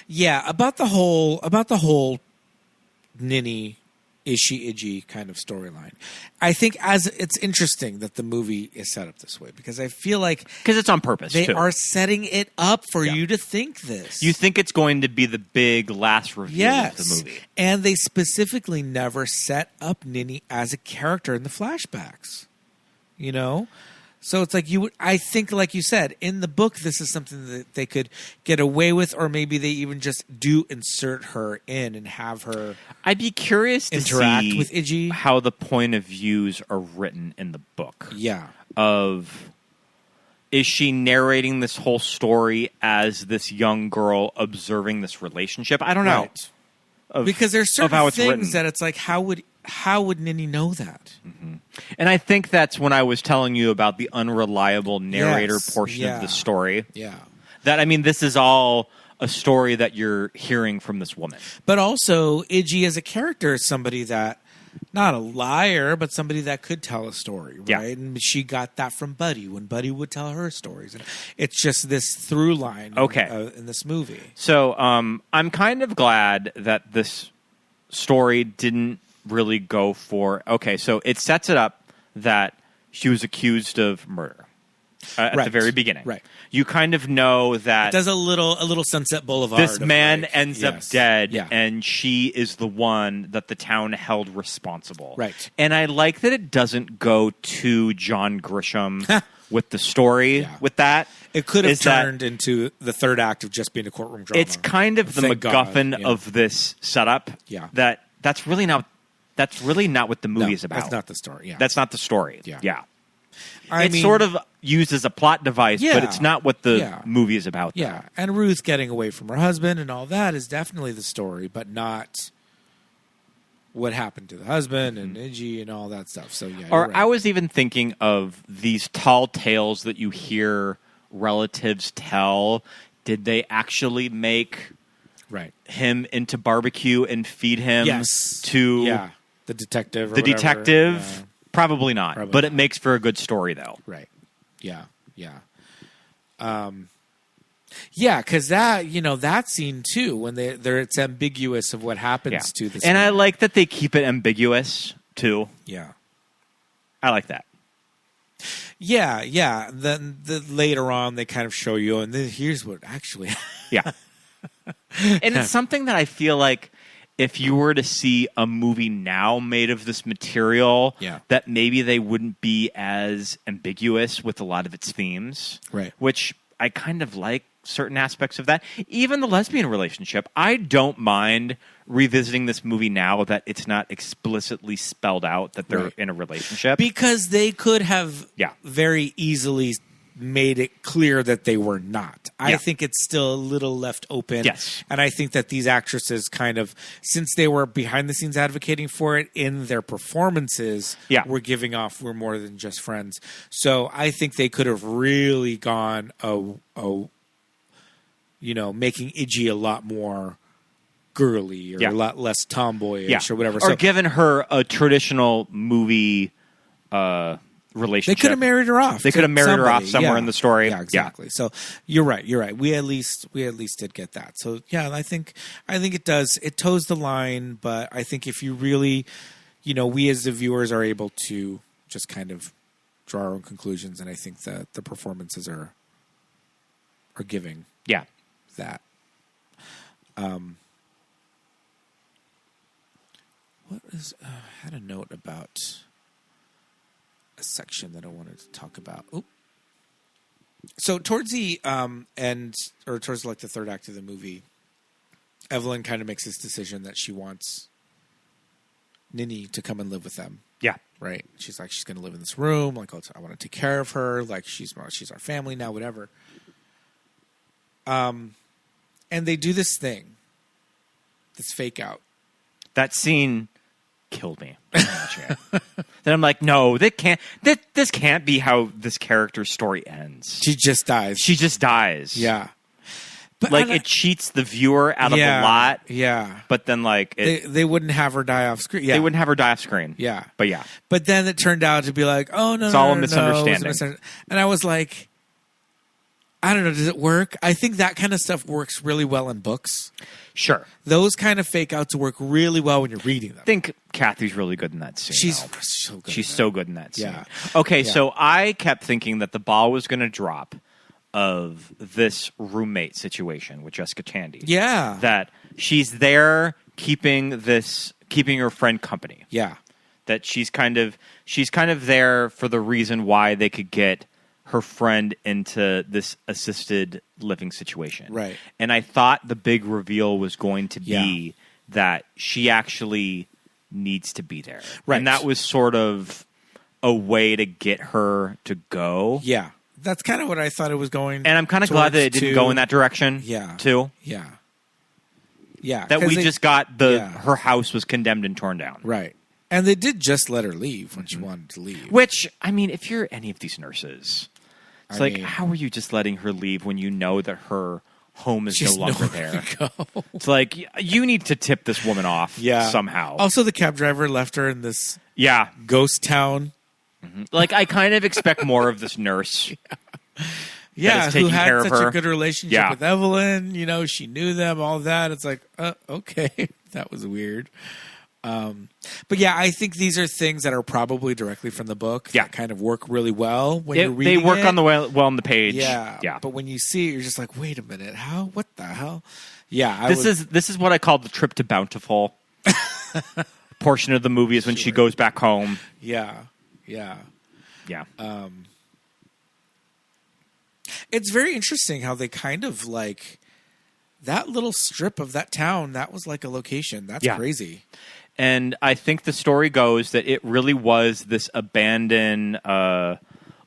Yeah, about the whole Ninny is she Idgie kind of storyline. I think as it's interesting that the movie is set up this way because I feel like Because it's on purpose, they too. are setting it up for you to think this. You think it's going to be the big last reveal of the movie. And they specifically never set up Ninny as a character in the flashbacks. You know? So it's like I think, like you said, in the book, this is something that they could get away with, or maybe they even just do insert her in and have her I'd be curious to interact see with Idgie. how the point of views are written in the book. Yeah. Is she narrating this whole story as this young girl observing this relationship? I don't know. Right. Because there's certain how it's things written. that it's like, how would Ninny know that? And I think that's when I was telling you about the unreliable narrator Yes, portion of yeah. the story. Yeah. That, I mean, this is all a story that you're hearing from this woman. But also, Idgie as a character is somebody that, not a liar, but somebody that could tell a story, right? Yeah. And she got that from Buddy when Buddy would tell her stories. And it's just this through line in this movie. So I'm kind of glad that this story didn't really go for... Okay, so it sets it up that she was accused of murder at Right. the very beginning. Right. You kind of know that... Does a little Sunset Boulevard. this of man like, ends up yes. dead, Yeah. and she is the one that the town held responsible. Right. And I like that it doesn't go to John Grisham with the story Yeah. with that. It could have Is that turned into the third act of just being a courtroom drama. It's kind of the Thank God, MacGuffin yeah. of this setup. Yeah. That's really not what the movie is about. That's not the story. Yeah. That's not the story. Yeah. It's sort of used as a plot device, Yeah. but it's not what the Yeah. movie is about. Yeah, and Ruth getting away from her husband and all that is definitely the story, but not what happened to the husband and Idgie and all that stuff. So yeah, Or you're right. I was even thinking of these tall tales that you hear relatives tell. Did they actually make right. him into barbecue and feed him Yes. to the detective. Or the whatever. detective? Yeah. Probably not. Probably but not. it makes for a good story, though. Right. Yeah. Yeah. Yeah, because that scene too, when it's ambiguous of what happens to this. And I woman. like that they keep it ambiguous too. Yeah. I like that. Yeah, yeah. Then later on, they kind of show you, and then here's what actually. Yeah. And it's something that I feel like if you were to see a movie now made of this material, that maybe they wouldn't be as ambiguous with a lot of its themes. Right. Which I kind of like certain aspects of that. Even the lesbian relationship. I don't mind revisiting this movie now that it's not explicitly spelled out that they're in a relationship. Because they could have very easily made it clear that they were not. I Yeah. think it's still a little left open. Yes. And I think that these actresses kind of, since they were behind the scenes advocating for it in their performances, Yeah. were giving off we're more than just friends. So I think they could have really gone making Idgie a lot more girly or Yeah. a lot less tomboyish Yeah. or whatever. Or So given her a traditional movie they relationship. could have married her off. They to could have married her off somebody. somewhere Yeah. in the story. Yeah, exactly. So you're right. We at least did get that. So yeah, I think it does. It toes the line, but I think if you really, we as the viewers are able to just kind of draw our own conclusions, and I think that the performances are giving Yeah. that. What is? I had a note about a section that I wanted to talk about. Oop. So towards the end, or towards like the third act of the movie, Evelyn kind of makes this decision that she wants Ninny to come and live with them. Yeah. Right? She's like, she's going to live in this room. Like, I want to take care of her. Like, she's our family now. Whatever. And they do this thing, this fake out. That scene killed me. Then I'm like, no, this can't be how this character's story ends. She just dies. She just dies. Yeah. But Like, it cheats the viewer out of a lot. Yeah. But then, like, They wouldn't have her die off screen. Yeah. they wouldn't have her die off screen. Yeah. But yeah. But then it turned out to be like, oh, no, It's no, all a no, misunderstanding. And I was like, I don't know, does it work? I think that kind of stuff works really well in books. Sure. Those kind of fake outs work really well when you're reading them. I think Kathy's really good in that scene. She's though. so good. She's at so that. good in that scene. Yeah. Okay, Yeah. so I kept thinking that the ball was going to drop of this roommate situation with Jessica Tandy. Yeah. That she's there keeping her friend company. Yeah. That she's kind of there for the reason why they could get her friend into this assisted living situation. Right. And I thought the big reveal was going to be Yeah. that she actually needs to be there. Right. And that was sort of a way to get her to go. Yeah. That's kind of what I thought it was going. And I'm kind of glad that it didn't go in that direction. Yeah. Too. Yeah. Yeah. That 'cause we they- just got Yeah. her house was condemned and torn down. Right. And they did just let her leave when she wanted to leave. Which, I mean, if you're any of these nurses, it's I like, mean- how are you just letting her leave when you know that her home is no She's longer nowhere there? to go. It's like, you need to tip this woman off somehow. Also, the cab driver left her in this Yeah. ghost town. Like, I kind of expect more of this nurse. Yeah, is who taking had care of such her. a good relationship Yeah. with Evelyn. She knew them, all that. It's like, okay, that was weird. But yeah, I think these are things that are probably directly from the book. Yeah. That kind of work really well when you're They reading work it. on well on the page. Yeah, Yeah. But when you see it, you're just like, wait a minute, how? What the hell? Yeah, This is what I call the trip to Bountiful portion of the movie is when she goes back home. Yeah. Yeah. It's very interesting how they kind of like that little strip of that town. That was like a location. That's Yeah. crazy. And I think the story goes that it really was this abandoned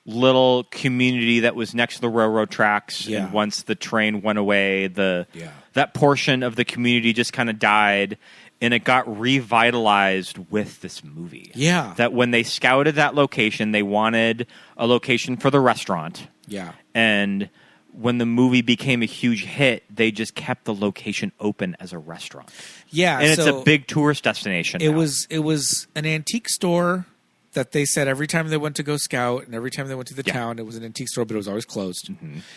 little community that was next to the railroad tracks. Yeah. And once the train went away, Yeah. that portion of the community just kind of died. And it got revitalized with this movie. Yeah. That when they scouted that location, they wanted a location for the restaurant. Yeah. And when the movie became a huge hit, they just kept the location open as a restaurant. Yeah. And it's so a big tourist destination. It now. was an antique store that they said every time they went to go scout and every time they went to the town, it was an antique store, but it was always closed.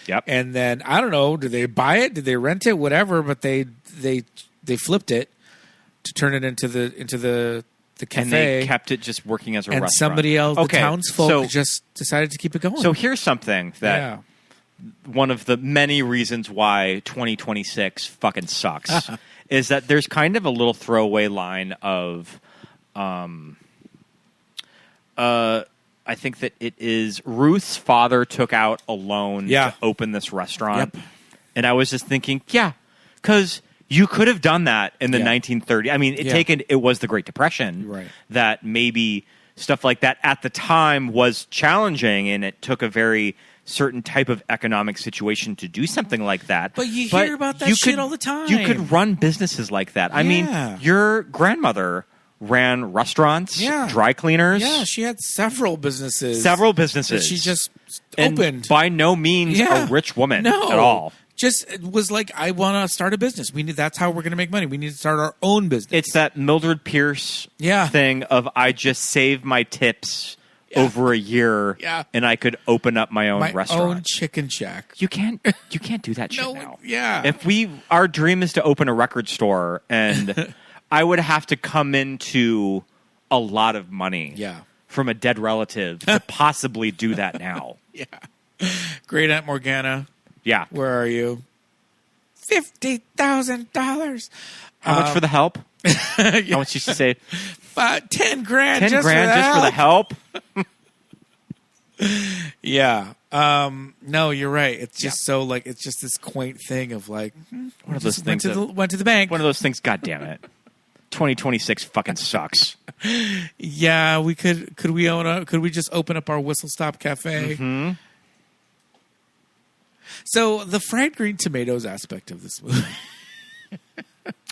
Yep. And then I don't know, did they buy it? Did they rent it? Whatever, but they flipped it to turn it into the cafe. And they kept it just working as a and restaurant. somebody else, Okay, the townsfolk, so- just decided to keep it going. So here's something that yeah. one of the many reasons why 2026 fucking sucks is that there's kind of a little throwaway line of, I think that it is Ruth's father took out a loan Yeah. to open this restaurant. Yep. And I was just thinking, yeah, because you could have done that in the Yeah. 1930s. I mean, Yeah. it was the Great Depression. Right. That maybe stuff like that at the time was challenging, and it took a very certain type of economic situation to do something like that. But you hear about that shit all the time. You could run businesses like that. I mean, your grandmother ran restaurants, dry cleaners. Yeah, she had several businesses. That she just and opened. by no means a rich woman at all. Just it was like, I want to start a business. That's how we're going to make money. We need to start our own business. It's that Mildred Pierce thing of I just save my tips over a year and I could open up my own restaurant. My own chicken shack. You can't do that shit now. Yeah. If our dream is to open a record store, and I would have to come into a lot of money from a dead relative to possibly do that now. Yeah. Great Aunt Morgana. Yeah. Where are you? $50,000. How much for the help? How much used to say? $10,000. $10,000 just for the help. Yeah. No, you're right. It's just so like it's just this quaint thing of like one of those things went to the bank. One of those things. God damn it. 2026 fucking sucks. Yeah, we could we just open up our Whistle Stop Cafe? Mm-hmm. So the fried green tomatoes aspect of this movie.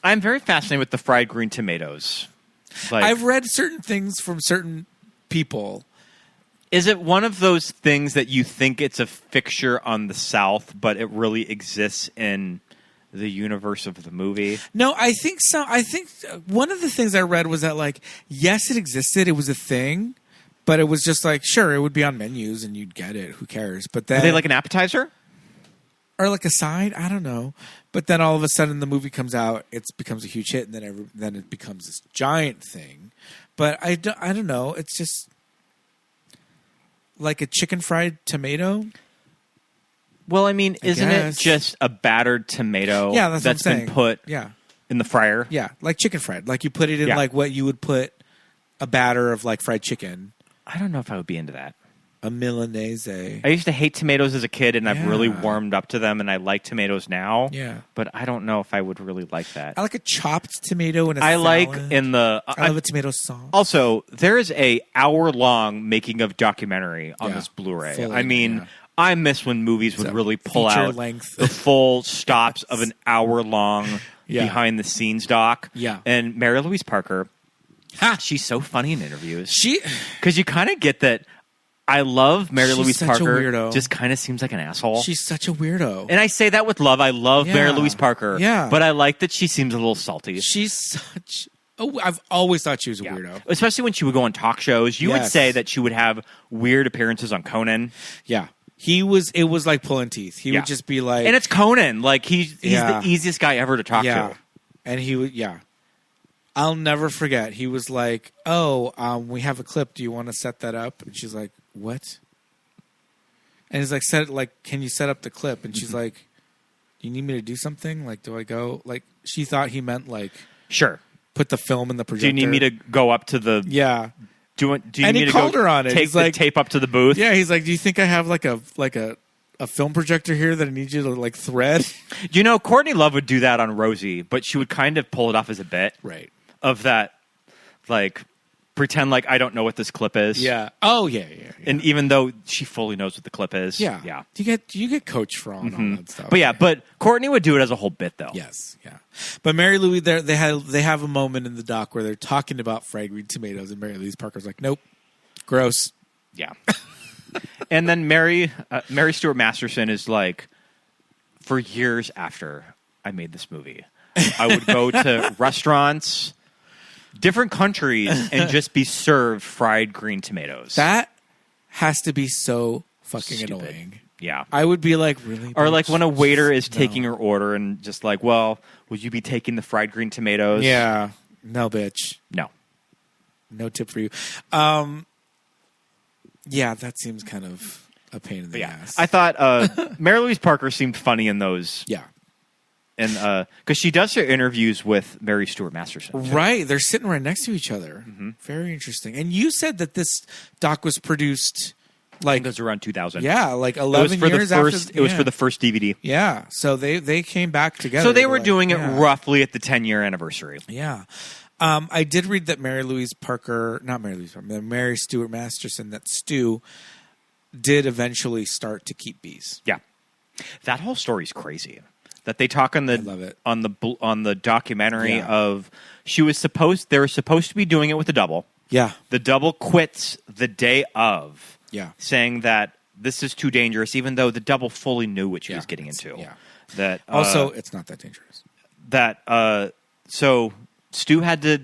I'm very fascinated with the fried green tomatoes. Like, I've read certain things from certain people. Is it one of those things that you think it's a fixture on the South, but it really exists in the universe of the movie? No, I think so. I think one of the things I read was that, like, yes, it existed. It was a thing, but it was just like, sure, it would be on menus and you'd get it. Who cares? But then, are they like an appetizer? Or like a side? I don't know. But then all of a sudden the movie comes out, it becomes a huge hit, and then it becomes this giant thing. But I don't know. It's just like a chicken fried tomato. Well, I mean, isn't it just a battered tomato that's been put in the fryer? Yeah, like chicken fried. Like you put it in like what you would put a batter of like fried chicken. I don't know if I would be into that. A Milanese. I used to hate tomatoes as a kid, and I've really warmed up to them, and I like tomatoes now. Yeah. But I don't know if I would really like that. I like a chopped tomato in a salad. I love a tomato sauce. Also, there is a hour-long making of documentary on this Blu-ray. Full I mean, I miss when movies would really pull out length. the full stops of an hour-long behind-the-scenes doc. Yeah. And Mary-Louise Parker, she's so funny in interviews. Because you kind of get that. I love Mary-Louise Parker. Just kind of seems like an asshole. She's such a weirdo. And I say that with love. I love Mary-Louise Parker. Yeah. But I like that she seems a little salty. She's such... Oh, I've always thought she was a weirdo. Especially when she would go on talk shows. You would say that she would have weird appearances on Conan. Yeah. It was like pulling teeth. He would just be like... And it's Conan. Like, he's the easiest guy ever to talk to. And he would... Yeah. I'll never forget. He was like, we have a clip. Do you want to set that up? And she's like, what? And he's like, can you set up the clip? And she's like, do you need me to do something? Like, do I go? Like, she thought he meant like, sure, put the film in the projector. Do you need me to go up to the? Yeah. Do you and need he to called go her on it. Take he's the like, tape up to the booth? Yeah. He's like, do you think I have like a film projector here that I need you to like thread? You know, Courtney Love would do that on Rosie, but she would kind of pull it off as a bit, right? Of that, like. Pretend like I don't know what this clip is. Yeah. Oh, yeah. And even though she fully knows what the clip is. Yeah. Do you get coached for all that stuff? But but Courtney would do it as a whole bit, though. Yes. Yeah. But Mary-Louise, they have a moment in the doc where they're talking about fried green tomatoes, and Mary-Louise Parker's like, nope, gross. Yeah. And then Mary Stuart Masterson is like, for years after I made this movie, I would go to restaurants, different countries, and just be served fried green tomatoes. That has to be so fucking annoying. Yeah. I would be like, really? Or like when a waiter is taking her order and just like, well, would you be taking the fried green tomatoes? Yeah. No, bitch. No. No tip for you. Yeah, that seems kind of a pain in the ass. I thought Mary-Louise Parker seemed funny in those. Yeah. And because she does her interviews with Mary Stuart Masterson. Too. Right. They're sitting right next to each other. Mm-hmm. Very interesting. And you said that this doc was produced like... It was around 2000. Yeah, like 11 years after... It was for the first DVD. Yeah. So they came back together. So they were doing it roughly at the 10-year anniversary. Yeah. I did read that Mary Stuart Masterson, that Stu, did eventually start to keep bees. Yeah. That whole story's crazy. That they talk on the I love it. on the documentary Yeah. of they were supposed to be doing it with the double. Yeah. The double quits the day of. Yeah. Saying that this is too dangerous, even though the double fully knew what she was getting It's- into. Yeah. That Also, it's not that dangerous. So Stu had to.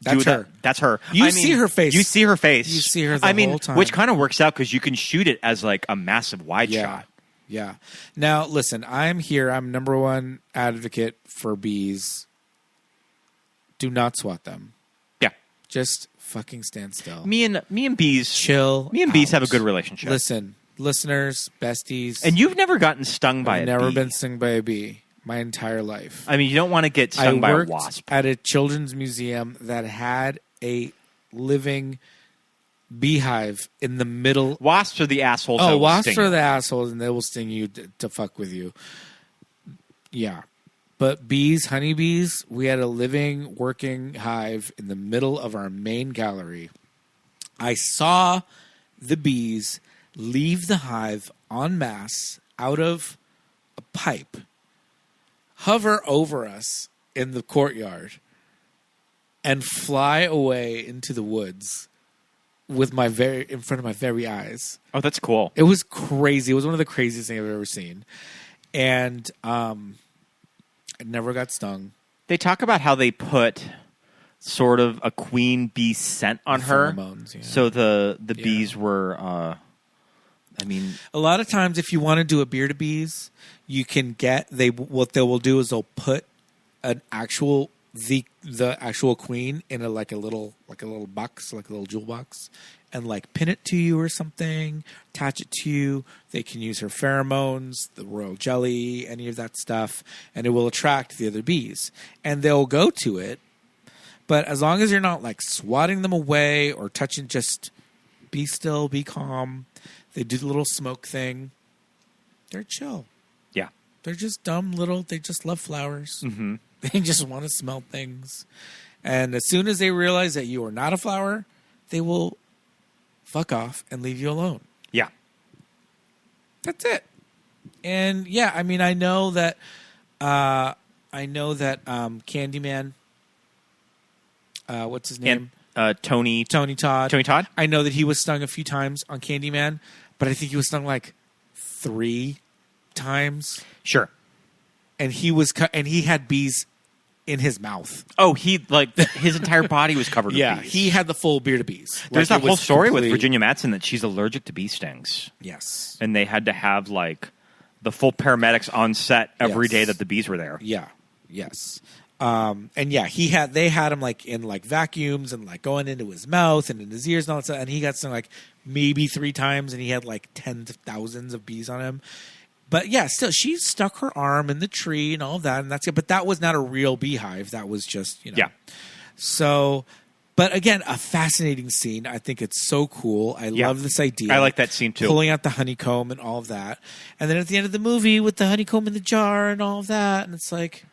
That's do her. That. That's her. You see her face. You see her face. You see her the whole time. Which kind of works out because you can shoot it as like a massive wide Yeah. shot. Yeah. Now, listen, I'm here. I'm number one advocate for bees. Do not swat them. Yeah. Just fucking stand still. Me and bees Chill. Me and bees out. have a good relationship. Listen, listeners, besties. And you've never gotten stung by I've a never bee. been stung by a bee my entire life. I mean, you don't want to get stung by I a worked wasp. at a children's museum that had a living beehive in the middle. Wasps are the assholes. that Oh, will wasps sting are you. the assholes, and they will sting you to fuck with you. Yeah. But bees, honeybees, we had a living, working hive in the middle of our main gallery. I saw the bees leave the hive en masse out of a pipe, hover over us in the courtyard, and fly away into the woods with in front of my very eyes. Oh, that's cool. It was crazy. It was one of the craziest things I've ever seen. And I never got stung. They talk about how they put sort of a queen bee scent on her. Pheromones, yeah. So the bees were, I mean... A lot of times, if you want to do a beer to bees, you can get what they will do is they'll put an actual the actual queen in a little box, like a little jewel box, and like pin it to you or something, attach it to you. They can use her pheromones, the royal jelly, any of that stuff, and it will attract the other bees, and they'll go to it. But as long as you're not like swatting them away or touching, just be still, be calm. They do the little smoke thing. They're chill. Yeah. They're just dumb little. They just love flowers. Mm-hmm. They just want to smell things. And as soon as they realize that you are not a flower, they will fuck off and leave you alone. Yeah. That's it. And yeah, I mean, I know that Candyman, what's his name? And Tony Todd. Tony Todd? I know that he was stung a few times on Candyman, but I think he was stung like 3 times. Sure. And he had bees in his mouth. Oh, his entire body was covered Yeah, with bees. he had the full beard of bees. There's Like, that it whole was story with complete- Virginia Madsen that she's allergic to bee stings. Yes. And they had to have like the full paramedics on set every Yes. day that the bees were there. Yeah. Yes. And yeah, they had him like in like vacuums and like going into his mouth and in his ears and all that stuff. And he got stung like maybe 3 times, and he had like tens of thousands of bees on him. But yeah, still, she stuck her arm in the tree and all of that, and that's it. But that was not a real beehive. That was just, Yeah. So, but again, a fascinating scene. I think it's so cool. I love this idea. I like that scene too. Pulling out the honeycomb and all of that. And then at the end of the movie with the honeycomb in the jar and all of that, and it's like,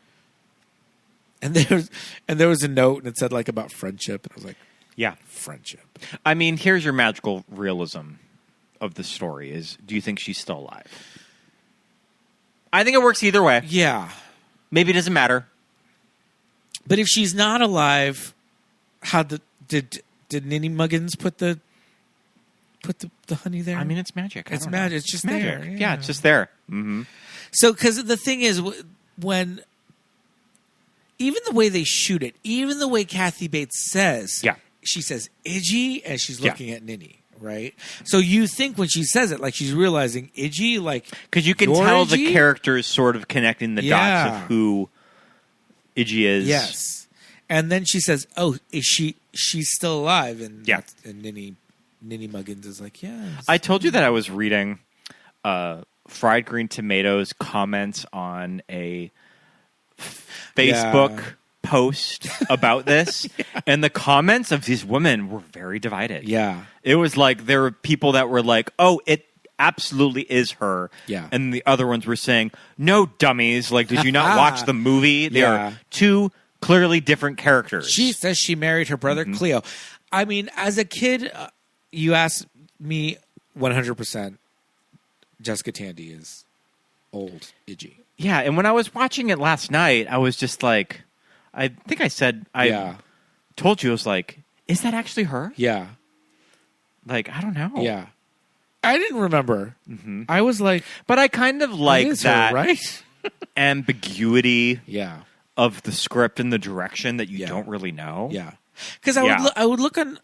and there was a note and it said like about friendship, and I was like, Yeah. friendship. I mean, here's your magical realism of the story is, do you think she's still alive? I think it works either way. Yeah. Maybe it doesn't matter. But if she's not alive, how did Ninny Muggins put the honey there? I mean, it's magic. I It's don't know. magic. It's just there. magic. Yeah. Yeah, it's just there. Mm-hmm. So, because the thing is, when even the way they shoot it, even the way Kathy Bates says, Yeah. she says Idgie as she's Yeah. looking at Ninny, right? So you think when she says it, like she's realizing Idgie, like Because you can you're tell the Idgie? characters sort of connecting the Yeah. dots of who Idgie is. Yes, and then she says, "Oh, is she's still alive?" And Yeah. and Ninny Muggins is like, "Yes." I told you that I was reading Fried Green Tomatoes comments on a Facebook post about this, and the comments of these women were very divided. Yeah. It was like there were people that were like, "Oh, it absolutely is her," Yeah. and the other ones were saying, "No, dummies! Like, did you not watch the movie? They Yeah. are 2 clearly different characters." She says she married her brother Cleo. I mean, as a kid, you asked me 100% Jessica Tandy is old Idgie. Yeah, and when I was watching it last night, I was just like, I think I said, I told you, I was like, is that actually her? Yeah. Like, I don't know. Yeah. I didn't remember. Mm-hmm. I was like... But I kind of like that her, right? ambiguity yeah. of the script and the direction that you don't really know. Yeah. Because I would look on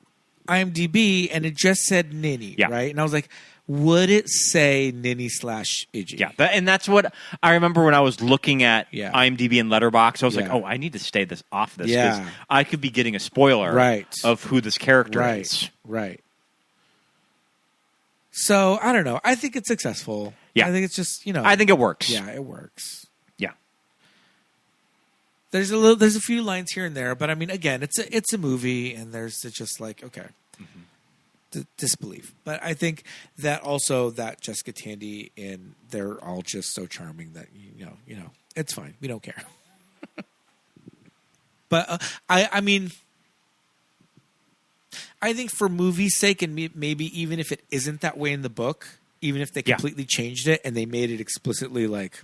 IMDb and it just said Ninny, right? And I was like, would it say Ninny / Idgie? Yeah, and that's what I remember when I was looking at IMDb and Letterboxd. I was like, oh, I need to stay off this because I could be getting a spoiler of who this character is. Right. So, I don't know. I think it's successful. Yeah. I think it's just, I think it works. Yeah, it works. Yeah. There's a few lines here and there, but I mean, again, it's a movie, and there's just like, okay, disbelief. But I think that also that Jessica Tandy and they're all just so charming that it's fine. We don't care. But I mean, I think for movie's sake, and maybe even if it isn't that way in the book, even if they completely changed it and they made it explicitly like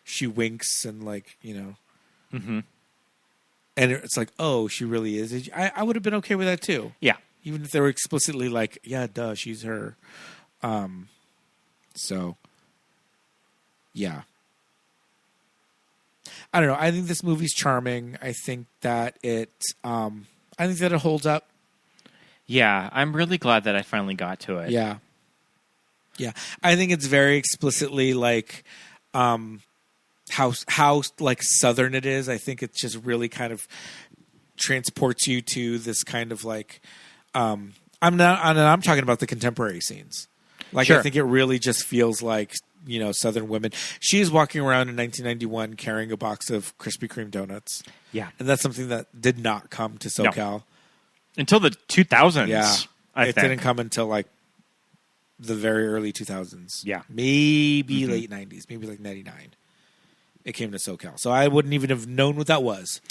she winks and like and it's like, oh, she really is. I would have been okay with that too. Yeah. Even if they were explicitly like, yeah, duh, she's her. So, yeah. I don't know. I think this movie's charming. I think that it holds up. Yeah, I'm really glad that I finally got to it. Yeah. Yeah. I think it's very explicitly like how like Southern it is. I think it just really kind of transports you to this kind of like I'm talking about the contemporary scenes. Like I think it really just feels like, Southern women. She's walking around in 1991 carrying a box of Krispy Kreme donuts. Yeah. And that's something that did not come to SoCal. No. Until the 2000s. Yeah. I think. Didn't come until like the very early 2000s. Yeah. Maybe late 90s. Maybe like 99. It came to SoCal. So I wouldn't even have known what that was.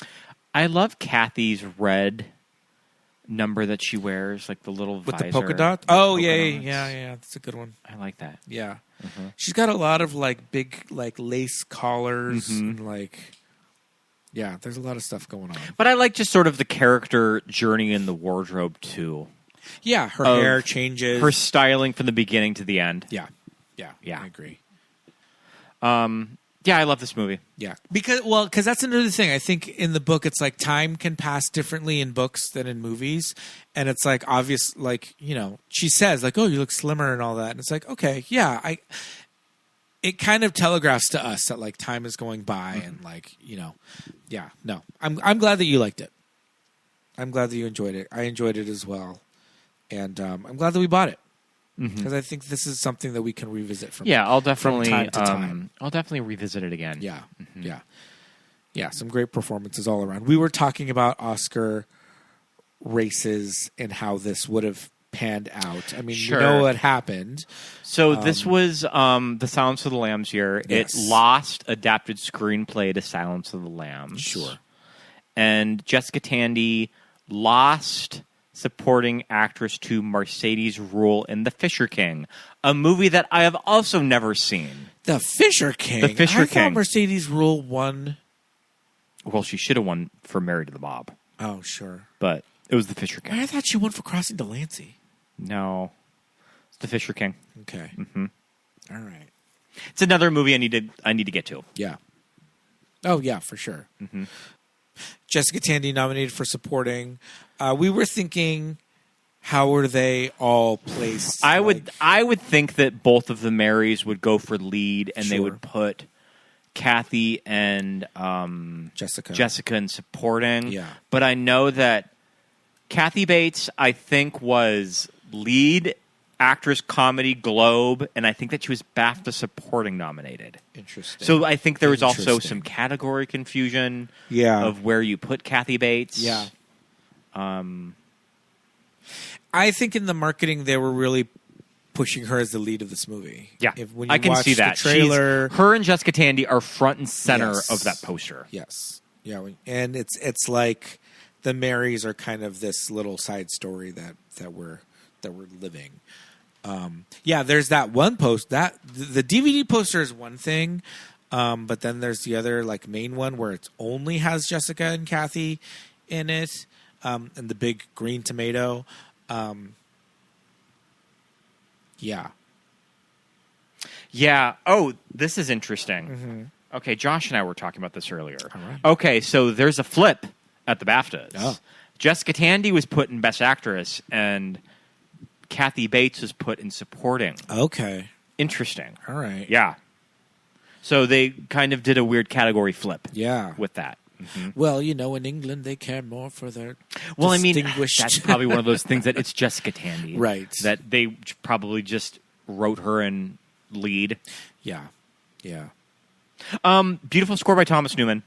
I love Kathy's red number that she wears, like the little with visor. The polka dot. Oh yeah. That's a good one. I like that. Yeah, she's got a lot of like big like lace collars and like there's a lot of stuff going on. But I like just sort of the character journey in the wardrobe too. Yeah, her hair changes, her styling from the beginning to the end. Yeah, I agree. Yeah, I love this movie. Yeah, because that's another thing. I think in the book, it's like time can pass differently in books than in movies, and it's like obvious. Like she says like, "Oh, you look slimmer" and all that, and it's like, okay, yeah, it kind of telegraphs to us that like time is going by, and like no, I'm glad that you liked it. I'm glad that you enjoyed it. I enjoyed it as well, and I'm glad that we bought it. Because I think this is something that we can revisit from I'll definitely from time to time. I'll definitely revisit it again. Yeah. Some great performances all around. We were talking about Oscar races and how this would have panned out. I mean, you know what happened. So this was The Silence of the Lambs year. Yes. It lost adapted screenplay to Silence of the Lambs. Sure. And Jessica Tandy lost supporting actress to Mercedes Ruehl in The Fisher King, a movie that I have also never seen. The Fisher King? The Fisher King. I thought Mercedes Ruehl won. Well, she should have won for Married to the Mob. Oh, sure. But it was The Fisher King. I thought she won for Crossing Delancey. No. It's The Fisher King. Okay. All right. It's another movie I need to get to. Yeah. Oh, yeah, for sure. Jessica Tandy nominated for supporting. We were thinking, how were they all placed? I would think that both of the Marys would go for lead, and they would put Kathy and Jessica in supporting. Yeah. But I know that Kathy Bates, I think, was lead actress comedy Globe, and I think that she was BAFTA supporting nominated. Interesting. So I think there was also some category confusion of where you put Kathy Bates. Yeah. I think in the marketing they were really pushing her as the lead of this movie. Yeah, when you I can watch see that. The trailer, her and Jessica Tandy are front and center of that poster. Yes. Yeah, and it's like the Marys are kind of this little side story that we're living. Yeah, there's that one post that the DVD poster is one thing, but then there's the other like main one where it only has Jessica and Kathy in it, and the big green tomato. Yeah. Yeah. Oh, this is interesting. Mm-hmm. Okay, Josh and I were talking about this earlier. All right. Okay, so there's a flip at the BAFTAs. Oh. Jessica Tandy was put in Best Actress, and Kathy Bates was put in Supporting. Okay. Interesting. All right. Yeah. So they kind of did a weird category flip. Yeah. With that. Mm-hmm. Well, you know, in England they care more for their Well, I mean, distinguished. that's probably one of those things that it's Jessica Tandy. Right. That they probably just wrote her in lead. Yeah. Yeah. Beautiful score by Thomas Newman.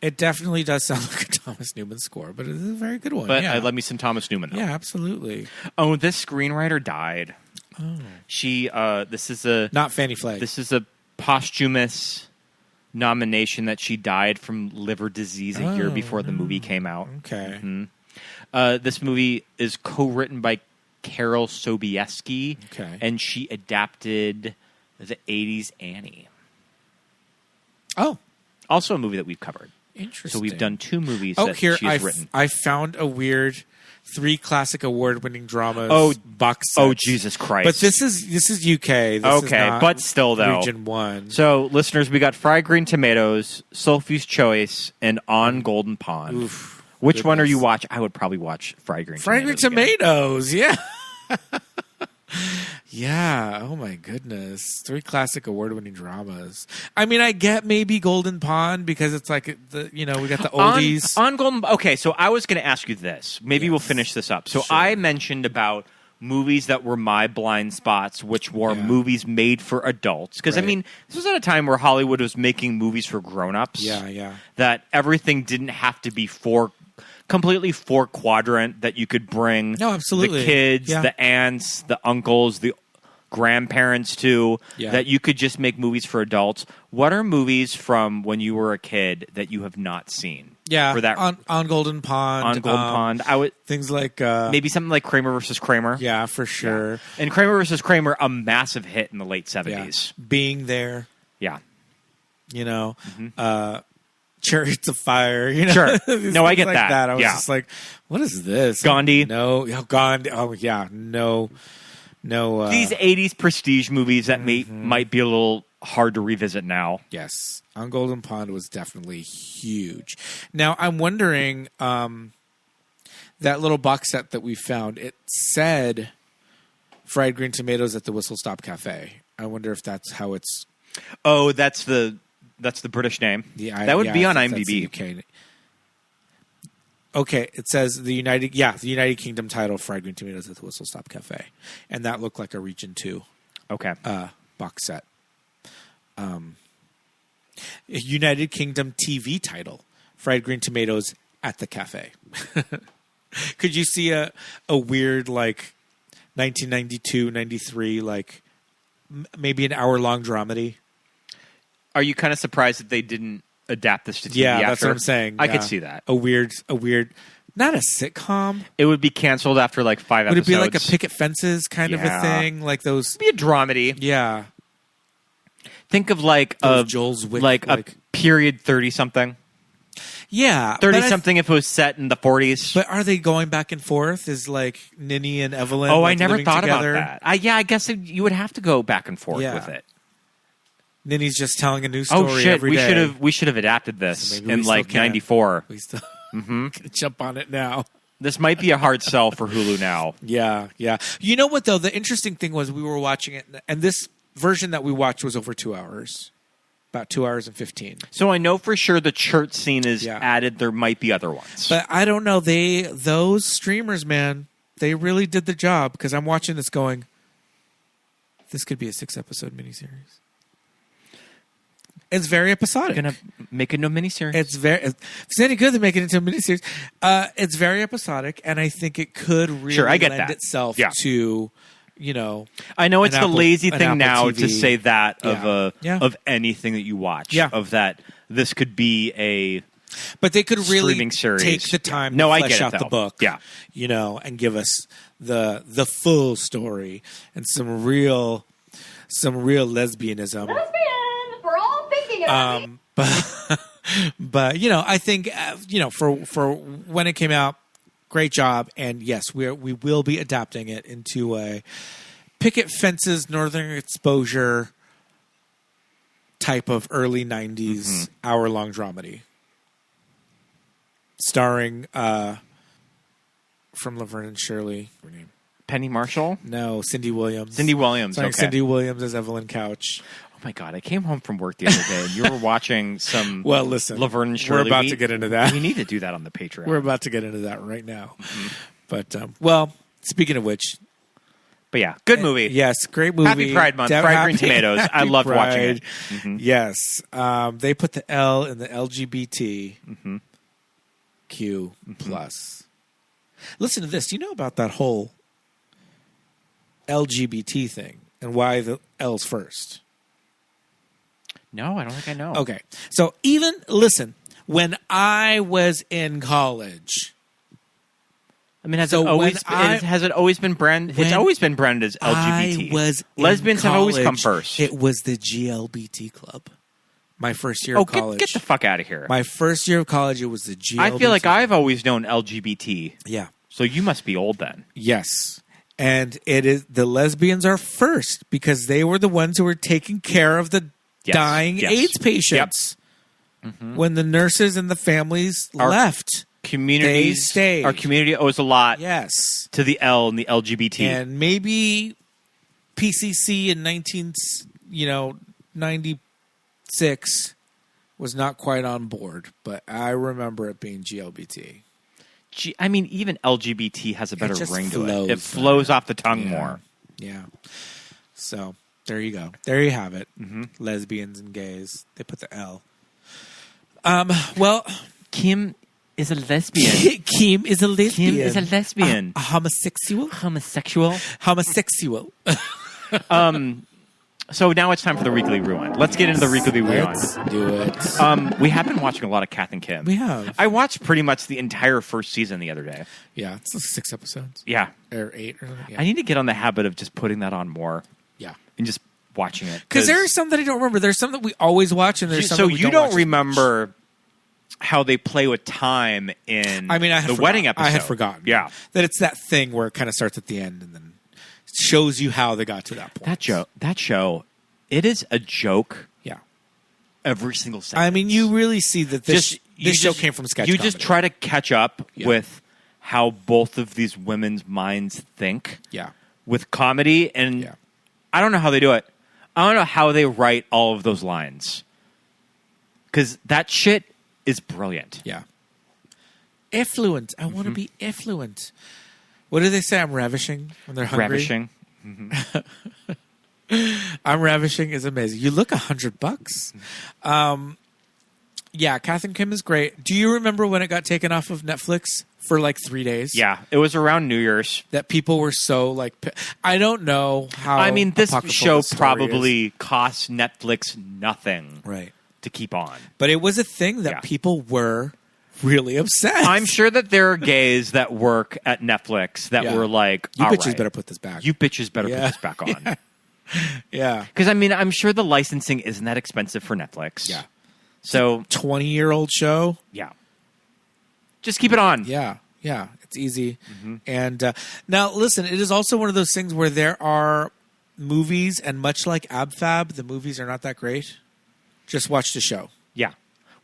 It definitely does sound like a Thomas Newman score, but it is a very good one. But yeah. I love me some Thomas Newman, though. Yeah, absolutely. Oh, this screenwriter died. Oh. She, this is a... Not Fanny Flagg. This is a posthumous nomination that she died from liver disease a year before the movie came out. Okay. Mm-hmm. This movie is co-written by Carol Sobieski, and she adapted the 80s Annie. Oh. Also a movie that we've covered. Interesting. So we've done 2 movies Oh, that here she's written. I found a weird 3 classic award-winning dramas box sets. Oh, Jesus Christ. But this is UK. This is not but still, though. Region 1. So, listeners, we got Fried Green Tomatoes, Sophie's Choice, and On Golden Pond. Oof. Which one are you watching? I would probably watch Fried Green Fried Green Tomatoes. Tomatoes, yeah. Yeah, oh my goodness. 3 classic award-winning dramas. I mean, I get maybe Golden Pond because it's like, we got the oldies. On Golden... Okay, so I was going to ask you this. Maybe we'll finish this up. So Sure. I mentioned about movies that were my blind spots, which were movies made for adults. Because, I mean, this was at a time where Hollywood was making movies for grown-ups. Yeah. That everything didn't have to be completely 4-quadrant, that you could bring absolutely. the kids, Yeah. the aunts, the uncles, the grandparents to, Yeah. that you could just make movies for adults. What are movies from when you were a kid that you have not seen? Yeah, For that, on Golden Pond. on Golden Pond. I would things like maybe something like Kramer versus Kramer. Yeah, for sure. And Kramer versus Kramer, a massive hit in the late 70s. Being There, Yeah. Chariots of Fire, Sure. These No, I things get like that. I was Yeah. just like, what is this? Gandhi. No, Gandhi. Oh yeah, no. These 80s prestige movies that might be a little hard to revisit now. Yes, On Golden Pond was definitely huge. Now I'm wondering, that little box set that we found, it said Fried Green Tomatoes at the Whistle Stop Cafe. I wonder if that's how it's. Oh, that's the British name. That would be on IMDb. UK. Okay, it says the United Kingdom title, Fried Green Tomatoes at the Whistle Stop Cafe, and that looked like a Region 2 Okay. box set. United Kingdom TV title, Fried Green Tomatoes at the Cafe. Could you see a weird, like, 1992, 93, like, maybe an hour-long dramedy? Are you kind of surprised that they didn't adapt this to TV Yeah, after? that's what I'm saying. I Yeah. could see that. A weird, not a sitcom. It would be canceled after like 5 Would episodes. it be like a Picket Fences kind of a Yeah. thing? Like those. It'd be a dramedy. Yeah. Think of like Those Joel's Wick, like a period 30-something. Yeah. 30-something if it was set in the 40s. But are they going back and forth? Is like Ninny and Evelyn? Oh, like, I never living thought together? about that. I guess you would have to go back and forth Yeah. with it. Ninny's just telling a new story Oh shit! every day. We should have adapted this So maybe we in still like can. '94. We still gonna jump on it now. This might be a hard sell for Hulu now. Yeah. You know what though? The interesting thing was we were watching it, and this version that we watched was over 2 hours, about 2 hours and 15. So I know for sure the church scene is Yeah. added. There might be other ones. But I don't know. Those streamers, man, they really did the job because I'm watching this going, this could be a 6-episode miniseries. It's very episodic. Gonna make it no miniseries. If it's any good, they make it into a miniseries. It's very episodic, and I think it could really Sure, I get lend that. itself Yeah. to, I know it's an the Apple- lazy an thing Apple now TV. to say that Yeah. of anything that you watch. Yeah. Of that, this could be a But they could really streaming series. take the time No, to I flesh get it, out the though. book, Yeah. and give us the full story and some real lesbianism. Lesbian! We're all thinking about it. But I think for when it came out, great job, and yes, we will be adapting it into a picket fences, Northern Exposure type of early 90s hour-long dramedy. Starring from Laverne and Shirley. Her name? Penny Marshall? No, Cindy Williams. Cindy Williams, Starring okay. Cindy Williams as Evelyn Couch. Oh my God, I came home from work the other day and you were watching some Well, listen, Laverne and Shirley. we're about to get into that. We need to do that on the Patreon. We're about to get into that right now. But, well, speaking of which. But yeah, good movie. Yes, great movie. Happy Pride Month. Fried Green Tomatoes. I Happy loved watching it. Pride. Yes. They put the L in the LGBT Q plus. Listen to this. Do you know about that whole LGBT thing and why the L's first? No, I don't think I know. Okay. So listen, when I was in college. I mean, has So it always when has it always been branded? It's when always been branded as LGBT. I was in Lesbians have always come college, first. It was the GLBT club. My first year of college. Get the fuck out of here. My first year of college, it was the GLBT. I feel like I've always known LGBT. Yeah. So you must be old then. Yes. And it is the lesbians are first because they were the ones who were taking care of the dying AIDS patients. When the nurses and the families left. They stayed. Our community owes a lot Yes. to the L and the LGBT. And maybe PCC in 1996 was not quite on board, but I remember it being GLBT. I mean, even LGBT has a better just ring to flows it. It flows off the tongue Yeah. more. Yeah. So there you go. There you have it. Lesbians and gays. They put the L. Well, Kim is a lesbian. Kim is a lesbian. Kim is a lesbian. A homosexual. Homosexual. Homosexual. So now it's time for the Weekly Rewind. Let's get into the Weekly Rewind. Let's do it. We have been watching a lot of Kath and Kim. We have. I watched pretty much the entire first season the other day. Yeah, it's like 6 episodes. Yeah. Or 8 or something. Yeah. I need to get on the habit of just putting that on more Yeah. and just watching it. Because there's some that I don't remember. There's some that we always watch, and there's some So that we you don't don't remember how they play with time in I mean, I had the forgotten. wedding episode. I had forgotten. Yeah. That it's that thing where it kind of starts at the end and then shows you how they got to that point. That show, it is a joke Yeah. every single sentence. I mean, you really see that this you show just- came from sketch You comedy. just try to catch up Yeah. with how both of these women's minds think Yeah. with comedy, and Yeah. I don't know how they do it. I don't know how they write all of those lines because that shit is brilliant. Yeah. Effluent. I want to be effluent. What do they say? I'm ravishing when they're hungry. Ravishing. I'm ravishing is amazing. You look $100. Yeah, Kath and Kim is great. Do you remember when it got taken off of Netflix for like 3 days? Yeah, it was around New Year's. That people were so like, I don't know how. I mean, this apocryphal show this story probably is. cost Netflix nothing Right. to keep on. But it was a thing that Yeah. people were really upset. I'm sure that there are gays that work at Netflix that Yeah. were like, You "All bitches right, better put this back. You bitches better Yeah. put this back on." Yeah. Because I mean, I'm sure the licensing isn't that expensive for Netflix. Yeah. So 20-year-old show. yeah, just keep it on. Yeah. Yeah. It's easy. And now, listen, it is also one of those things where there are movies, and much like AbFab, the movies are not that great. Just watch the show. Yeah.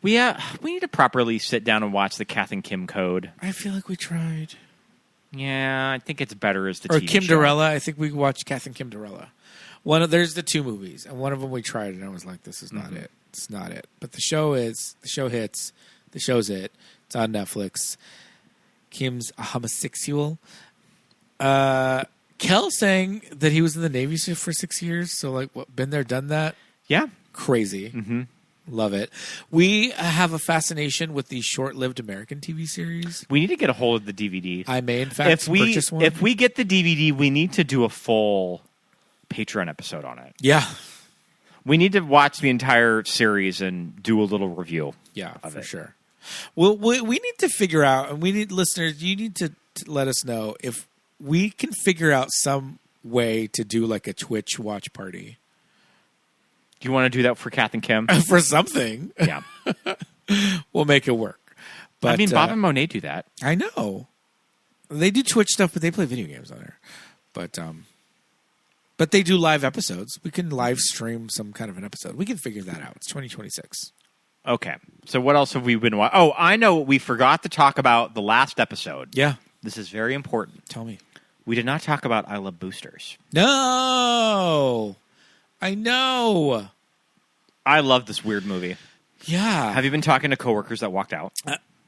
We need to properly sit down and watch the Kath and Kim Code. I feel like we tried. Yeah, I think it's better as the Or TV Kim show. Dorella. I think we watched Kath and Kim Dorella. There's the 2 movies, and one of them we tried, and I was like, "This is not it. It's not it." But the show hits. The show's it. It's on Netflix. Kim's a homosexual. Kel saying that he was in the Navy for 6 years. So like, what? Been there, done that. Yeah. Crazy. Love it. We have a fascination with the short-lived American TV series. We need to get a hold of the DVD. I may, in fact, purchase one. If we get the DVD, we need to do a full Patreon episode on it. Yeah. We need to watch the entire series and do a little review. Yeah, of for it. sure. Well, we need to figure out, and we need listeners. You need to let us know if we can figure out some way to do like a Twitch watch party. Do you want to do that for Kath and Kim? For something. Yeah. We'll make it work. But, I mean, Bob and Monet do that. I know. They do Twitch stuff, but they play video games on there. But they do live episodes. We can live stream some kind of an episode. We can figure that out. It's 2026. Okay. So what else have we been watching? Oh, I know. We forgot to talk about the last episode. Yeah. This is very important. Tell me. We did not talk about I Love Boosters. No. I know. I love this weird movie. Yeah. Have you been talking to coworkers that walked out?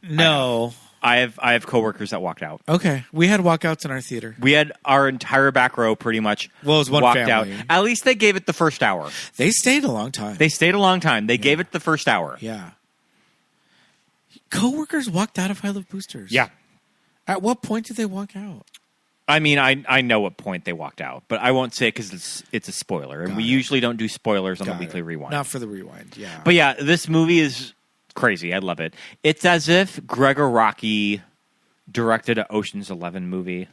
No. I have coworkers that walked out. Okay. We had walkouts in our theater. We had our entire back row pretty much Well, it was one walked family. out. At least they gave it the first hour. They stayed a long time. They stayed a long time. They gave it the first hour. Yeah. Coworkers walked out of I Love Boosters. Yeah. At what point did they walk out? I mean, I know what point they walked out, but I won't say it because it's a spoiler. And we usually don't do spoilers on the Weekly Rewind. Not for the Rewind, yeah. But yeah, this movie is crazy. I love it. It's as if Gregor Araki directed an Ocean's 11 movie.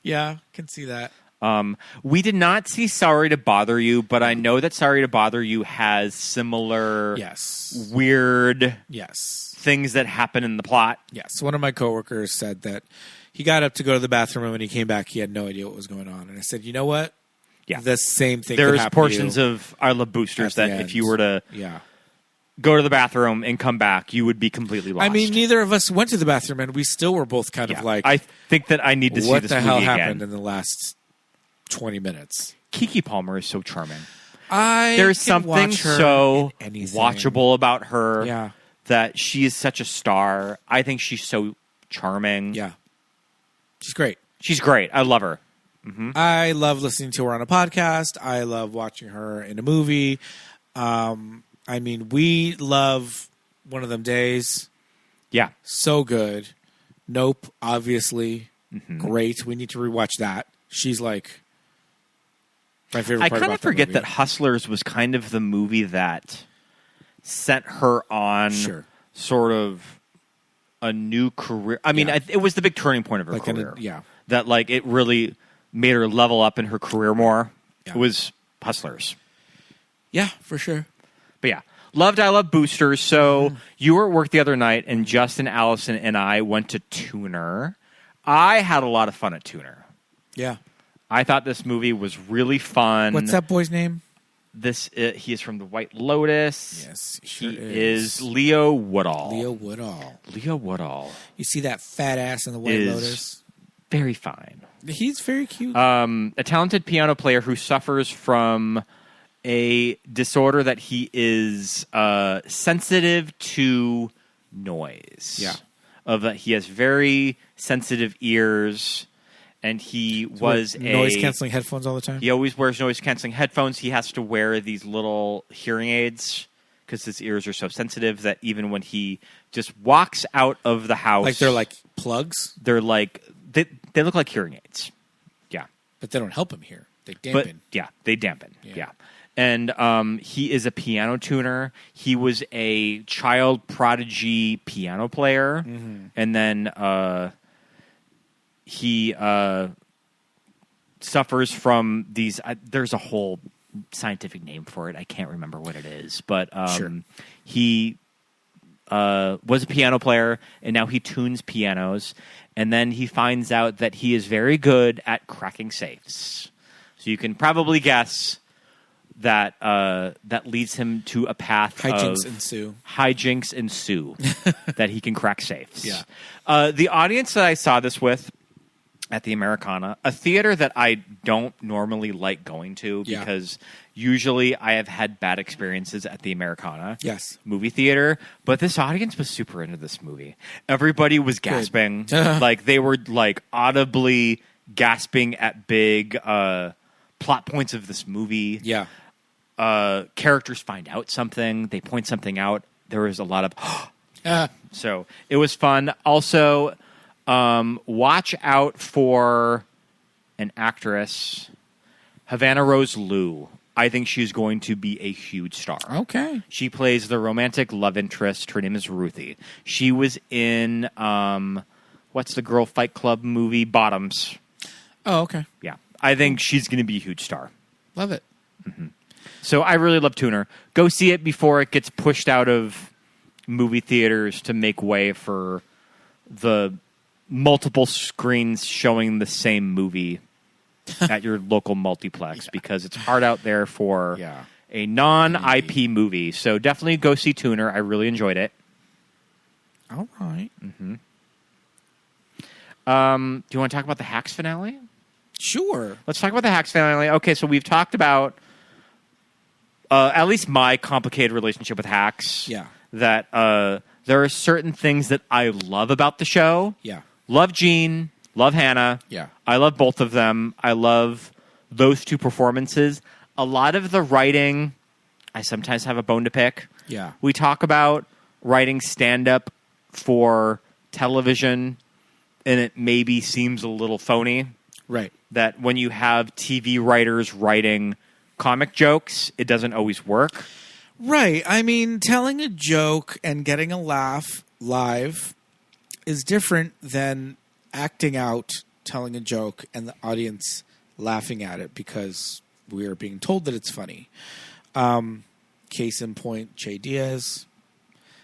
Yeah, can see that. We did not see Sorry to Bother You, but I know that Sorry to Bother You has similar weird things that happen in the plot. Yes. One of my coworkers said that he got up to go to the bathroom, and when he came back, he had no idea what was going on. And I said, you know what? Yeah. The same thing There's could happen portions to you of I Love Boosters at that the if end. you were to Yeah. go to the bathroom and come back, you would be completely lost. I mean, neither of us went to the bathroom, and we still were both kind of like, I think that I need to see what this the movie hell again. happened in the last 20 minutes? Keke Palmer is so charming. can There's something watch her so in anything. watchable about her Yeah. that she is such a star. I think she's so charming. Yeah. She's great. She's great. I love her. I love listening to her on a podcast. I love watching her in a movie. I mean, we love One of Them Days. Yeah. So good. Nope, obviously. Great. We need to rewatch that. She's like my favorite I part kind about of forget movie. that Hustlers was kind of the movie that sent her on sort of a new career. I mean, it was the big turning point of her career. That like it really made her level up in her career more. Yeah. It was Hustlers. Yeah, for sure. But yeah, I Love Boosters. So you were at work the other night, and Justin, Allison, and I went to Tuner. I had a lot of fun at Tuner. Yeah. I thought this movie was really fun. What's that boy's name? He is from the White Lotus. Yes, he is Leo Woodall. Leo Woodall. You see that fat ass in the White Lotus? Very fine. He's very cute. A talented piano player who suffers from a disorder that he is sensitive to noise. Yeah. That he has very sensitive ears, and he was noise canceling headphones all the time. He always wears noise canceling headphones. He has to wear these little hearing aids because his ears are so sensitive that even when he just walks out of the house, Like they're like plugs, they're like they look like hearing aids. Yeah, but they don't help him hear. They dampen. They dampen. Yeah. And he is a piano tuner. He was a child prodigy piano player. And then he suffers from these... there's a whole scientific name for it. I can't remember what it is. But he was a piano player, and now he tunes pianos. And then he finds out that he is very good at cracking safes. So you can probably guess... that leads him to a path hijinks of hijinks ensue that he can crack safes. Yeah. The audience that I saw this with at the Americana, a theater that I don't normally like going to because usually I have had bad experiences at the Americana movie theater, but this audience was super into this movie. Everybody was gasping. Like they were like audibly gasping at big plot points of this movie. Yeah. Characters find out something. They point something out. There was a lot of... So it was fun. Also, watch out for an actress, Havana Rose Liu. I think she's going to be a huge star. Okay. She plays the romantic love interest. Her name is Ruthie. She was in, what's the girl Fight Club movie? Bottoms. Oh, okay. Yeah. I think she's going to be a huge star. Love it. So I really love Tuner. Go see it before it gets pushed out of movie theaters to make way for the multiple screens showing the same movie at your local multiplex, because it's hard out there for a non-IP movie. So definitely go see Tuner. I really enjoyed it. All right. Do you want to talk about the Hacks finale? Sure. Let's talk about the Hacks finale. Okay, so we've talked about at least my complicated relationship with Hacks. Yeah. That there are certain things that I love about the show. Yeah. Love Jean. Love Hannah. Yeah. I love both of them. I love those two performances. A lot of the writing, I sometimes have a bone to pick. Yeah. We talk about writing stand-up for television, and it maybe seems a little phony. Right. That when you have TV writers writing comic jokes, it doesn't always work. Right. I mean, telling a joke and getting a laugh live is different than acting out telling a joke and the audience laughing at it because we are being told that it's funny. Case in point, Che Diaz.